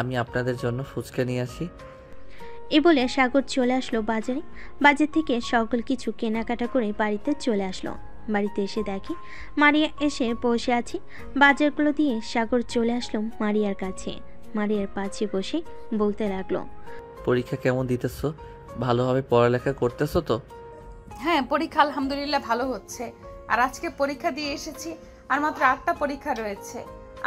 আমি আপনাদের জন্য ফুচকা নিয়ে আসি। এ বলে সাগর চলে আসলো বাজারে। বাজার থেকে সকল কিছু কেনাকাটা করে বাড়িতে চলে আসলো। বাড়িতে এসে দেখে মারিয়া এসে বসে আছে। বাজারগুলো দিয়ে সাগর চলে আসলো মারিয়ার কাছে। মারিয়ার পাশে বসে বলতে লাগলো, পরীক্ষা কেমন দিতেছো? ভালোভাবে পড়ালেখা করতেছো তো? হ্যাঁ, পরীক্ষা আলহামদুলিল্লাহ ভালো হচ্ছে। আর আজকে পরীক্ষা দিয়ে এসেছি, আর মাত্র 8টা পরীক্ষা রয়েছে,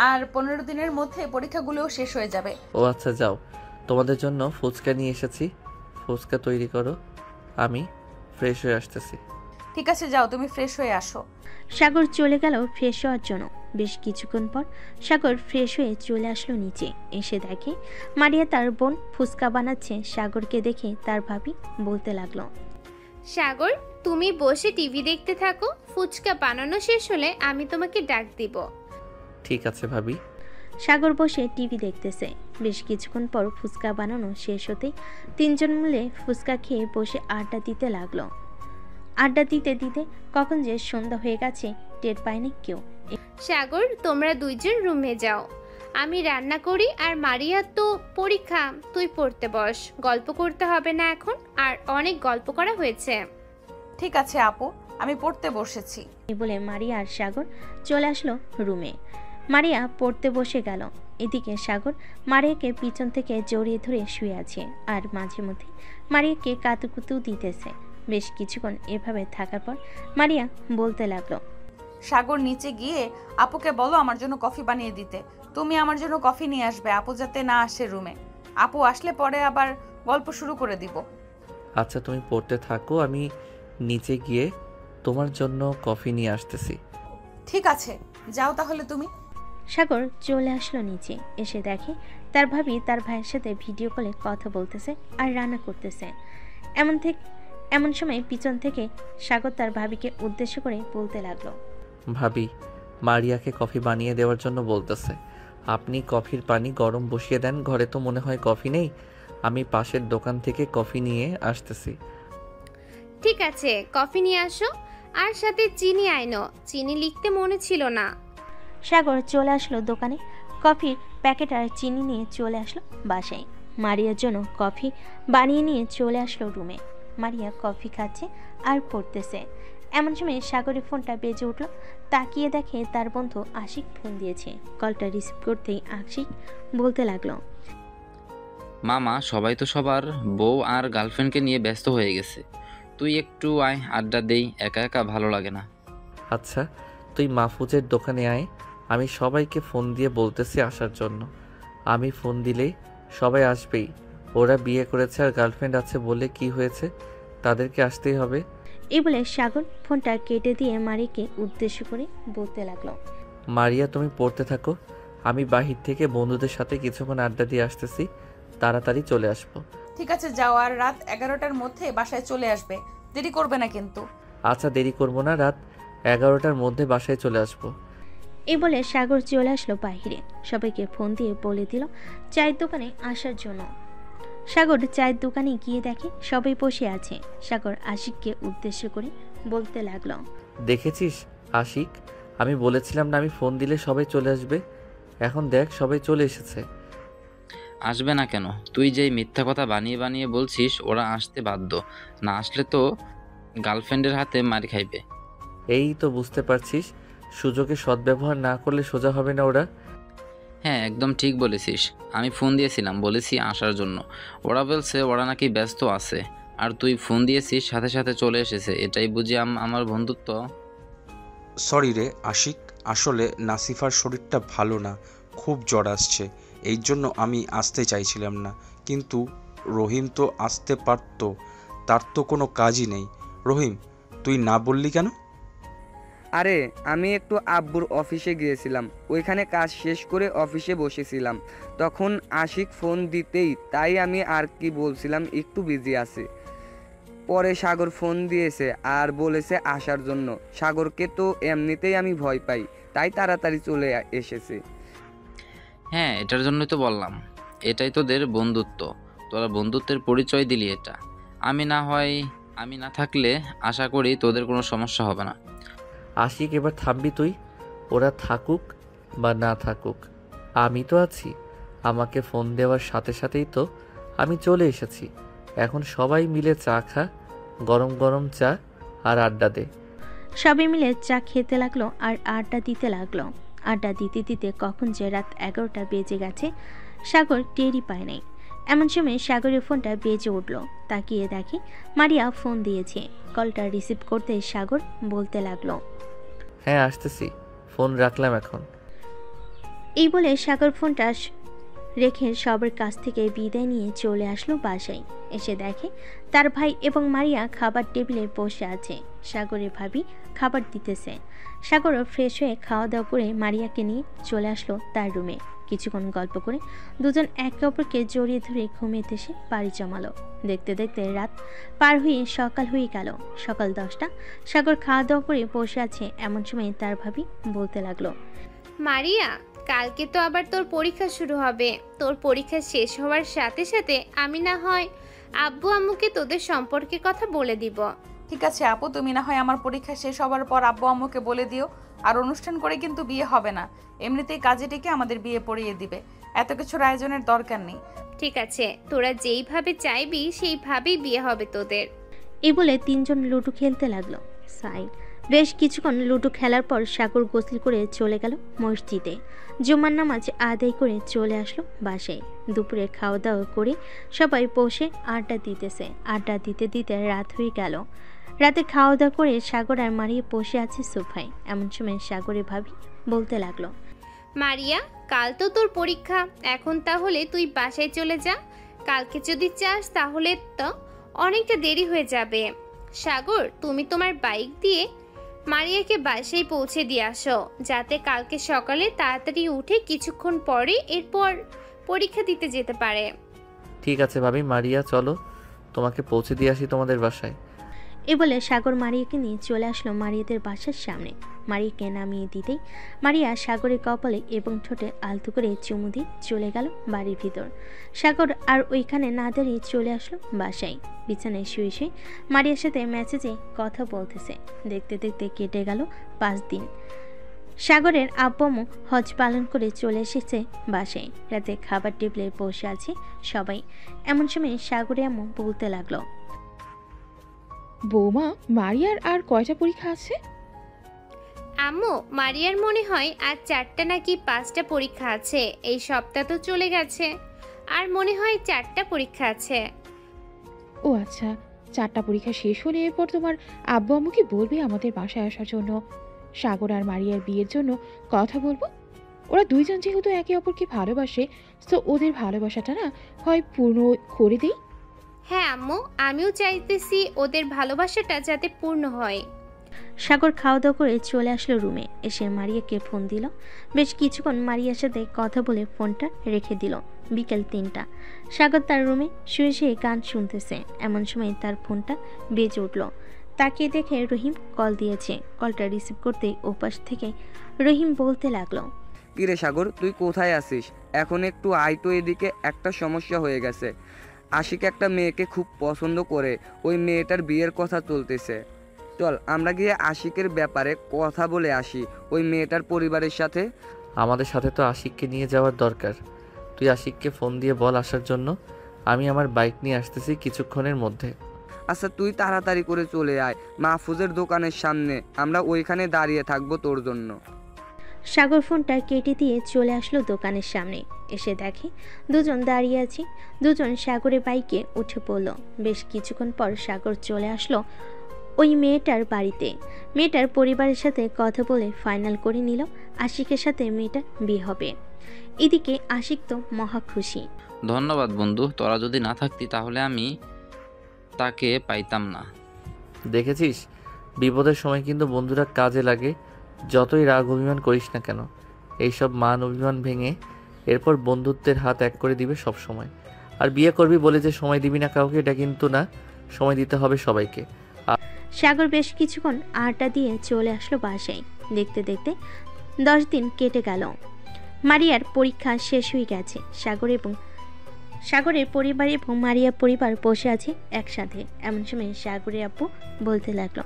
আর 15 দিনের মধ্যে পরীক্ষাগুলোও শেষ হয়ে যাবে। ও আচ্ছা, যাও, তোমাদের জন্য ফুচকা নিয়ে এসেছি। ফুচকা তৈরি করো, আমি ফ্রেশ হয়ে আসতেছি। ঠিক আছে, যাও, তুমি ফ্রেশ হয়ে আসো। সাগর চলে গেল ফ্রেশ হওয়ার জন্য। বেশ কিছুক্ষণ পর সাগর ফ্রেশ হয়ে চলে আসলো নিচে। এসে দেখে মারিয়া তার বোন ফুচকা বানাচ্ছে। সাগরকে দেখে তার ভাবি বলতে লাগলো, সাগর তুমি বসে টিভি দেখতে থাকো, ফুচকা বানানো শেষ হলে আমি তোমাকে ডাক দিব। ঠিক আছে ভাবি। সাগর বসে টিভি দেখতেছে। বেশ কিছুক্ষণ পর ফুচকা বানানো শেষ হতেই তিনজন মিলে ফুচকা খেয়ে বসে আড্ডা দিতে লাগলো। আড্ডা দিতে দিতে কখন যে সন্ধ্যা হয়ে গেছে টের পায়নি কেউ। সাগর তোমরা দুইজন রুমে যাও, আমি রান্না করি। আর মারিয়া তো পরীক্ষা, তুই পড়তে বস, গল্প করতে হবে না এখন, আর অনেক গল্প করা হয়েছে। ঠিক আছে আপু, আমি পড়তে বসেছি। বলে মারিয়া আর সাগর চলে আসলো রুমে। মারিয়া পড়তে বসে গেল। এদিকে সাগর মারিয়াকে পিছন থেকে জড়িয়ে ধরে শুয়ে আছে, আর মাঝে মধ্যে মারিয়াকে কাতুকুতু দিতেছে। বেশ কিছুক্ষণ এভাবে থাকার পর মারিয়া বলতে লাগলো, সাগর নিচে গিয়ে আপুকে বলো আমার জন্য কফি বানিয়ে দিতে। তুমি আমার জন্য কফি নিয়ে আসবে, আপু যাতে না আসে রুমে। আপু আসলে পরে আবার গল্প শুরু করে দিব। আচ্ছা, তুমি পড়তে থাকো, আমি নিচে গিয়ে তোমার জন্য কফি নিয়ে আসতেছি। ঠিক আছে, যাও তাহলে তুমি। সাগর চলে আসলো নিচে। এসে দেখে তার ভাবি তার ভাইয়ের সাথে ভিডিও কলে কথা বলতেছে আর রান্না করতেছে। এমন সময় পিছন থেকে সাগর তার ভাবিকে উদ্দেশ্য করে বলতে লাগলো, ভাবি মারিয়াকে কফি বানিয়ে দেওয়ার জন্য বলতেছে। আপনি কফির পানি গরম বসিয়ে দেন, ঘরে তো মনে হয় কফি নেই। আমি পাশের দোকান থেকে কফি নিয়ে আসতেছি। ঠিক আছে, কফি নিয়ে আসো, আর সাথে চিনি আইনো, চিনি লিখতে মনে ছিল না। সাগর চলে আসলো দোকানে। কফির প্যাকেট আর চিনি নিয়ে চলে আসলো বাসায়। মারিয়ার জন্য কফি বানিয়ে নিয়ে চলে আসলো রুমে। মারিয়া কফি খাচ্ছে আর পড়তেছে। এমন সময় সাগরের ফোনটা বেজে উঠলো। তাকিয়ে দেখে তার বন্ধু আশিক ফোন দিয়েছে। কলটা রিসিভ করতেই আশিক বলতে লাগলো, মামা সবাই তো সবার বউ আর গার্লফ্রেন্ডকে নিয়ে ব্যস্ত হয়ে গেছে, তুই একটু আয়, আড্ডা দেই, একা একা ভালো লাগে না। আচ্ছা, তুই মাহফুজের দোকানে আয়, আমি সবাইকে ফোন দিয়ে বলতেছি আসার জন্য। আমি ফোন দিলেই সবাই আসবেই। ওরা বিয়ে করেছে আর গার্লফ্রেন্ড আছে বলে কি হয়েছে, তাদেরকে আসতেই হবে। এই বলে সাগর ফোনটা কেটে দিয়ে মারিয়াকে উদ্দেশ্য করে বলতে লাগলো, মারিয়া তুমি পড়তে থাকো, আমি বাহির থেকে বন্ধুদের সাথে কিছুক্ষণ আড্ডা দিয়ে আসতেছি, তাড়াতাড়ি চলে আসবো। ঠিক আছে, যাও, আর রাত 11টার মধ্যে বাসায় চলে আসবে, দেরি করবে না কিন্তু। আচ্ছা, দেরি করবো না, রাত 11টার মধ্যে বাসায় চলে আসবো। এই বলে সাগর চলে আসলো বাহিরে। সবাইকে ফোন দিয়ে বলে দিল চায়ের দোকানে আসার জন্য। সাগর চায়ের দোকানে গিয়ে দেখে সবাই বসে আছে। সাগর আশিককে উদ্দেশ্য করে বলতে লাগলো, দেখেছিস আশিক, আমি বলেছিলাম না আমি ফোন দিলে সবাই চলে আসবে, এখন দেখ সবাই চলে এসেছে। আসবে না কেন? তুই যেই মিথ্যা কথা বানিয়ে বানিয়ে বলছিস ওরা আসতে বাধ্য, না আসলে তো গার্লফ্রেন্ডের হাতে মারি খাইবে। এই তো বুঝতে পারছিস, সুযোগে সদ্ব্যবহার না করলে সোজা হবে না ওরা। হ্যাঁ, একদম ঠিক বলেছিস। আমি ফোন দিয়েছিলাম, বলেছি আসার জন্য, ওরা বলছে ওরা নাকি ব্যস্ত আছে, আর তুই ফোন দিয়েছিস সাথে সাথে চলে এসেছে, এটাই বুঝি আমার বন্ধুত্ব। সরি রে আশিক, আসলে নাসিফার শরীরটা ভালো না, খুব জ্বর আসছে, এই জন্য আমি আসতে চাইছিলাম না, কিন্তু রহিম তো আসতে পারতো, তার তো কোনো কাজই নেই। রহিম, তুই না বললি কেন? আরে আমি একটু আব্বুর অফিসে গিয়েছিলাম, ওইখানে কাজ শেষ করে অফিসে বসেছিলাম, তখন আশিক ফোন দিতেই তাই আমি আর কি বলছিলাম একটু বিজি আছি। পরে সাগর ফোন দিয়েছে আর বলেছে আসার জন্য। সাগরকে তো এমনিতেই আমি ভয় পাই, তাই তাড়াতাড়ি চলে এসেছি। হ্যাঁ, এটার জন্যই তো বললাম, এটাই তোদের বন্ধুত্ব। তোরা বন্ধুত্বের পরিচয় দিলি এটা। আমি না থাকলে আশা করি তোদের কোনো সমস্যা হবে না। আশিক, এবার থামবি তুই? ওরা থাকুক বা না থাকুক, আমি তো আছি। আমাকে ফোন দেওয়ার সাথে সাথেই তো আমি চলে এসেছি। এখন সবাই মিলে চা খা, গরম গরম চা, আর আড্ডা দে। সবাই মিলে চা খেতে লাগলো আর আড্ডা দিতে লাগলো। আড্ডা দিতে দিতে কখন যে রাত 11টা বেজে গেছে সাগর টেরই পায় নাই। এমন সময় সাগরের ফোনটা বেজে উঠল। তাকিয়ে দেখে মারিয়া ফোন দিয়েছে। কলটা রিসিভ করতে সাগর বলতে লাগলো, হ্যাঁ আসতেছি, ফোন রাখলাম এখন। এই বলে সাগর ফোনটা রেখে সবার কাছ থেকে বিদায় নিয়ে চলে আসলো বাসায়। এসে দেখে তার ভাই এবং মারিয়া খাবার টেবিলে বসে আছে। সাগরের ভাবি খাবার দিতেছে। সাগরও ফ্রেশ হয়ে খাওয়া দাওয়া করে মারিয়াকে নিয়ে চলে আসলো তার রুমে। কিছুক্ষণ গল্প করে দুজন একে অপরকে জড়িয়ে ধরে ঘুমিয়ে এসে বাড়ি জমালো। দেখতে দেখতে রাত পার হয়ে সকাল হয়ে গেল। সকাল 10টা। সাগর খাওয়া দাওয়া করে বসে আছে। এমন সময় তার ভাবি বলতে লাগলো, মারিয়া, কালকে তো আবার তোর পরীক্ষা শুরু হবে। তোর পরীক্ষা শেষ হওয়ার সাথে সাথে আমি না হয় আব্বু আম্মুকে তোদের সম্পর্কের কথা বলে দিব। ঠিক আছে আপু, তুমি না হয় আমার পরীক্ষা শেষ হওয়ার পর আব্বু আম্মুকে বলে দিও। আর অনুষ্ঠান করে কিন্তু বিয়ে হবে না, এমনিতেই কাজে ডেকে আমাদের বিয়ে পড়িয়ে দিবে। এত কিছুর আয়োজনের দরকার নেই। ঠিক আছে, তোরা যেইভাবে চাইবি সেইভাবেই বিয়ে হবে তোদের। এই বলে তিনজন লুডো খেলতে লাগলো। বেশ কিছুক্ষণ লুডো খেলার পর সাগর গোসল করে চলে গেল মসজিদে। জুমার নামাজ আদায় করে চলে আসলো বাসায়। দুপুরে খাওয়া দাওয়া করে সবাই বসে আড্ডা দিতেছে। আড্ডা দিতে দিতে রাত হয়ে গেল। রাতে খাওয়া দাওয়া করে সাগর আর মারিয়া বসে আছে সোফায়। এমন সময় সাগরে ভাবি বলতে লাগলো, মারিয়া, কাল তো তোর পরীক্ষা, এখন তাহলে তুই বাসায় চলে যা। কালকে যদি চাস তাহলে তো অনেকটা দেরি হয়ে যাবে। সাগর, তুমি তোমার বাইক দিয়ে মারিয়াকে বাসায় পৌঁছে দিয়ে আসো, যাতে কালকে সকালে তাড়াতাড়ি উঠে কিছুক্ষণ পরে এরপর পরীক্ষা দিতে যেতে পারে। ঠিক আছে ভাবি, মারিয়া চলো তোমাকে পৌঁছে দিয়ে আসি তোমাদের বাসায়। এ বলে সাগর মারিয়াকে নিয়ে চলে আসলো মারিয়াদের বাসার সামনে। মারিয়াকে নামিয়ে দিতেই মারিয়া সাগরের কপালে এবং ঠোঁটে আলতো করে চুমু দিয়ে চলে গেল বাড়ির ভিতর। সাগর আর ওইখানে না দাঁড়িয়ে চলে আসলো বাসায়। বিছানায় শুয়ে শুয়ে মারিয়ার সাথে মেসেজে কথা বলতেছে। দেখতে দেখতে কেটে গেল 5 দিন। সাগরের আব্বু হজ পালন করে চলে এসেছে বাসায়। রাতে খাবার টেবিলে বসে আছে সবাই। এমন সময় সাগরে আম্মু বলতে লাগলো, বৌমা, মারিয়ার আর কয়টা পরীক্ষা আছে? আম্মু, মারিয়ার মনে হয় আজ 4টা নাকি 5টা পরীক্ষা আছে। এই সপ্তাহ তো চলে গেছে, আর মনে হয় 4টা পরীক্ষা আছে। ও আচ্ছা, 4টা পরীক্ষা শেষ হলে এরপর তোমার আব্বু আম্মুকে বলবে আমাদের বাসায় আসার জন্য। সাগর আর মারিয়ার বিয়ের জন্য কথা বলবো। ওরা দুইজন যেহেতু একে অপরকে ভালোবাসে, তো ওদের ভালোবাসাটা না হয় পূর্ণ করে দেই। হ্যাঁ আম্মু, আমিও চাইতেছি ওদের ভালোবাসাটা যাতে পূর্ণ হয়। সাগর খাওয়া দাওয়া করে চলে আসলো রুমে। এসে মারিয়াকে ফোন দিল। বেশ কিছুক্ষণ মারিয়ার সাথে কথা বলে ফোনটা রেখে দিল। বিকেল 3টা। সাগর তার রুমে শুয়ে শুয়ে গান শুনতেছে। এমন সময় তার ফোনটা বেজে উঠল। তাকিয়ে দেখে রহিম কল দিয়েছে। কলটা রিসিভ করতেই ওপাশ থেকে রহিম বলতে লাগলো, কিরে সাগর, তুই কোথায় আছিস? এখন একটু আয় তো এদিকে, একটা সমস্যা হয়ে গেছে। আশিক একটা মেয়েকে খুব পছন্দ করে, ওই মেয়েটার বিয়ের কথা চলতেছে। চল আমরা গিয়ে আশিকের ব্যাপারে কথা বলে আসি ওই মেয়েটার পরিবারের সাথে। আমাদের সাথে তো আশিককে নিয়ে যাওয়ার দরকার। তুই আশিককে ফোন দিয়ে বল আসার জন্য। আমি আমার বাইক নিয়ে আসতেছি কিছুক্ষণের মধ্যে। আচ্ছা, তুই তাড়াতাড়ি করে চলে আয় মাহফুজের দোকানের সামনে, আমরা ওইখানে দাঁড়িয়ে থাকবো তোর জন্য। সাগর ফোনটা কেটে দিয়ে চলে আসলো দোকানের সামনে। এসে দেখে দুজন দাঁড়িয়ে আছে। দুজন সাগরের বাইকে উঠে পড়ল। বেশ কিছুক্ষণ পর সাগর চলে আসলো ওই মেয়েটার বাড়িতে। মেয়েটার পরিবারের সাথে কথা বলে ফাইনাল করে নিল আশিকের সাথে মেয়েটার বিয়ে হবে। এদিকে আশিক তো মহা খুশি। ধন্যবাদ বন্ধু, তোরা যদি না থাকতি তাহলে আমি তাকে পাইতাম না। দেখেছিস বিপদের সময় কিন্তু বন্ধুরা কাজে লাগে। যতই রাগ অভিমান করিস না কেন, এইসব মান অভিমান ভেঙে এরপর বন্ধুত্বের হাত এক করে দিবে সব সময়। আর বিয়ে করবি বলে যে সময় দিবি না কাউকে, এটা কিন্তু না, সময় দিতে হবে সবাইকে। সাগর বেশ কিছুক্ষণ আড্ডা দিয়ে চলে আসলো বাসায়। দেখতে দেখতে 10 দিন কেটে গেল। মারিয়ার পরীক্ষা শেষ হয়ে গেছে। সাগরের পরিবার এবং মারিয়ার পরিবার বসে আছে একসাথে। এমন সময় সাগরের আব্বু বলতে লাগলো,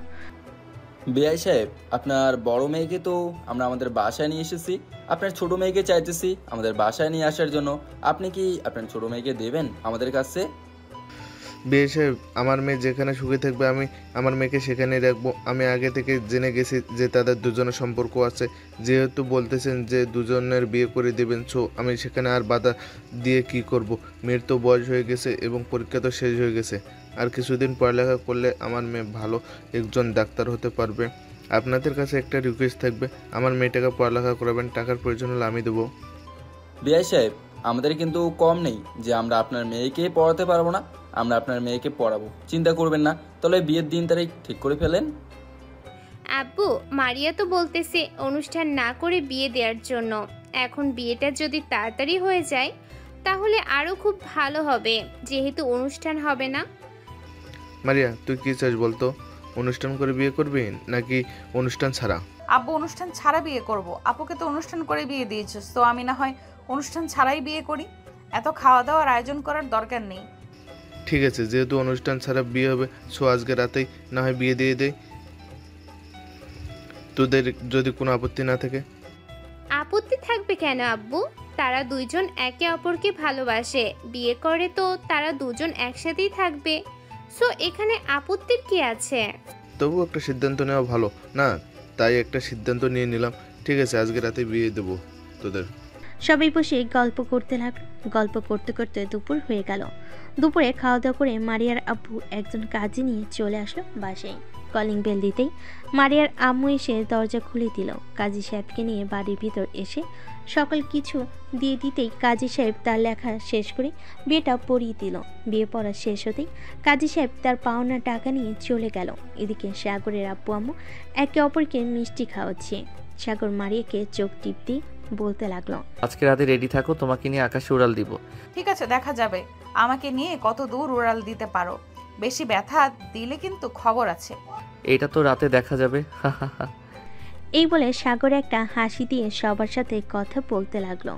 বিআই সাহেব, আপনার বড় মেয়েকে তো আমরা আমাদের বাসায় নিয়ে এসেছি, আপনার ছোট মেয়েকে চাইতেছি আমাদের বাসায় নিয়ে আসার জন্য। আপনি কি আপনার ছোট মেয়েকে দেবেন আমাদের কাছে? বিয়ে সাহেব, আমার মেয়ে যেখানে সুখে থাকবে আমি আমার মেয়েকে সেখানে রাখবো। আমি আগে থেকে জেনে গেছি যে তাদের দুজনের সম্পর্ক আছে। যেহেতু বলতেছেন যে দুজনের বিয়ে করে দেবেন, সো আমি সেখানে আর বাধা দিয়ে কি করব। মেয়ের তো বয়স হয়ে গেছে এবং পরীক্ষা তো শেষ হয়ে গেছে। আর কিছুদিন পড়ালেখা করলে আমার মেয়ে ভালো একজন ডাক্তার হতে পারবে। আপনাদের কাছে একটা রিকোয়েস্ট থাকবে, আমার মেয়েটাকে পড়ালেখা করাবেন, টাকার প্রয়োজন হলে আমি দেবো। বিআই সাহেব, আমাদের কিন্তু কম নেই যে আমরা আপনার মেয়েকে পড়াতে পারবো না। আমরা আপনার মেয়েকে পড়াবো, চিন্তা করবেন না। তাহলে বিয়ের দিন তারিখ ঠিক করে ফেলেন। আব্বু, মারিয়া তো বলতেছে অনুষ্ঠান না করে বিয়ে দেওয়ার জন্য। এখন বিয়েটা যদি তাড়াতাড়ি হয়ে যায় তাহলে আরো খুব ভালো হবে, যেহেতু অনুষ্ঠান হবে না। মারিয়া, তুই কি চাস বলতো? অনুষ্ঠান করে বিয়ে করবি নাকি অনুষ্ঠান ছাড়া? আব্বু, অনুষ্ঠান ছাড়া বিয়ে করব। আপুকে তো অনুষ্ঠান করে বিয়ে দিয়েছিস, তো আমি না হয় অনুষ্ঠান ছাড়াই বিয়ে করি। এত খাওয়া দাওয়ার আয়োজন করার দরকার নেই। ঠিক আছে, যেহেতু অনুষ্ঠান ছাড়া বিয়ে হবে, সো আজকে রাতেই না হয় বিয়ে দিয়ে দেয়, তোদের যদি কোনো আপত্তি না থাকে। আপত্তি থাকবে কেন আব্বু? তারা দুইজন একে অপরকে ভালোবাসে, বিয়ে করে তো তারা দুজন একসাথেই থাকবে। সো এখানে আপত্তির কি আছে? তবু একটা সিদ্ধান্ত নেওয়া ভালো না, তাই একটা সিদ্ধান্ত নিয়ে নিলাম। ঠিক আছে, আজকে রাতে বিয়ে দেবো তোদের। সবাই বসে গল্প করতে লাগলো। গল্প করতে করতে দুপুর হয়ে গেল। দুপুরে খাওয়া দাওয়া করে মারিয়ার আব্বু একজন কাজে নিয়ে চলে আসলো বাসায়। কলিং বেল দিতেই মারিয়ার আম্মু এসে দরজা খুলে দিল। কাজী সাহেবকে নিয়ে বাড়ির ভিতর এসে সকল কিছু দিয়ে দিতেই কাজী সাহেব তার লেখা শেষ করে বিয়েটা পড়িয়ে দিল। বিয়ে পড়া শেষ হতেই কাজী সাহেব তার পাওনা টাকা নিয়ে চলে গেল। এদিকে সাগরের আব্বু আম্মু একে অপরকে মিষ্টি খাওয়াচ্ছে। সাগর মারিয়াকে চোখ টিপ দিয়ে বলতে লাগলো, আজকে রাতে রেডি থাকো, তোমাকে নিয়ে আকাশে উড়াল দিব। ঠিক আছে, দেখা যাবে আমাকে নিয়ে কত দূর উড়াল দিতে পারো। বেশি ব্যথা দিলে কিন্তু খবর আছে। এটা তো রাতে দেখা যাবে। এই বলে সাগর একটা হাসি দিয়ে সবার সাথে কথা বলতে লাগলো।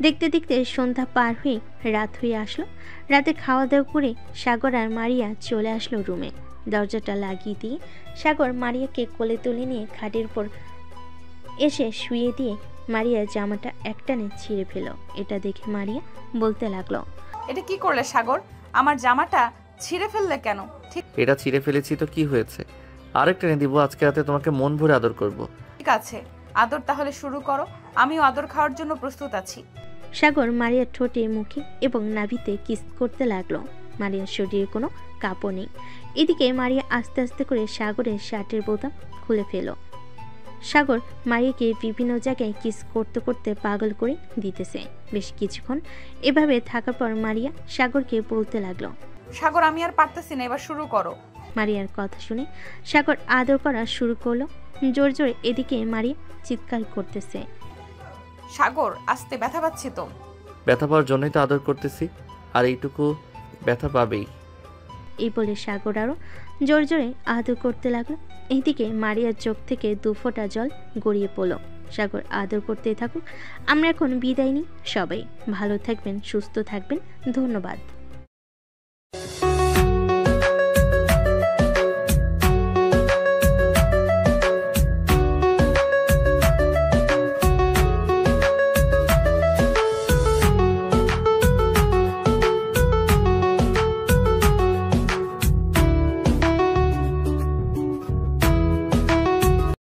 দেখতে দেখতে সন্ধ্যা পার হয়ে রাত হয়ে আসলো। রাতে খাওয়া দাওয়া করে সাগর আর মারিয়া চলে আসলো রুমে। দরজাটা লাগিয়ে দিয়ে সাগর মারিয়াকে কোলে তুলে নিয়ে খাটের উপর এসে শুয়ে দিয়ে মারিয়ার জামাটা একটানে ছিঁড়ে ফেলো। এটা দেখে মারিয়া বলতে লাগলো, এটা কি করলে সাগর? আমার জামাটা ছিঁড়ে ফেললে কেন? এটা ছিঁড়ে ফেলেছি তো কি হয়েছে, আরেকটা এনে দিব। আজকে রাতে তোমাকে মন ভরে আদর করব। ঠিক আছে, আদর তাহলে শুরু করো। আমিও আদর খাওয়ার জন্য প্রস্তুত আছি। সাগর মারিয়ার ঠোঁটে, মুখে এবং নাভিতে কিস করতে লাগলো। মারিয়ার শরীরে কোনো কাপড় নেই। এদিকে মারিয়া আস্তে আস্তে করে সাগরের শার্টের বোতাম খুলে ফেলো। সাগর মারিয়াকে বিভিন্ন জায়গায় কিস করতে করতে পাগল করে দিতেছে। বেশ কিছুক্ষণ এভাবে থাকার পর মারিয়া সাগরকে বলতে লাগলো, সাগর, আমি আর পারতেছি না, এবার শুরু করো। মারিয়ার কথা শুনে সাগর আদর করা শুরু করলো জোর জোরে। এদিকে মারিয়া চিৎকার করতেছে, সাগর আস্তে, ব্যথা পাচ্ছি তো। ব্যথা পাওয়ার জন্যই তো আদর করতেছি, আর এইটুকু ব্যথা পাবেই। এই বলে সাগর আরো জোর জোরে আদর করতে লাগলো। এইদিকে মারিয়ার চোখ থেকে 2 ফোঁটা জল গড়িয়ে পড়লো। সাগর আদর করতে থাকুক। আমরা এখন বিদায় নিই। সবাই ভালো থাকবেন, সুস্থ থাকবেন। ধন্যবাদ।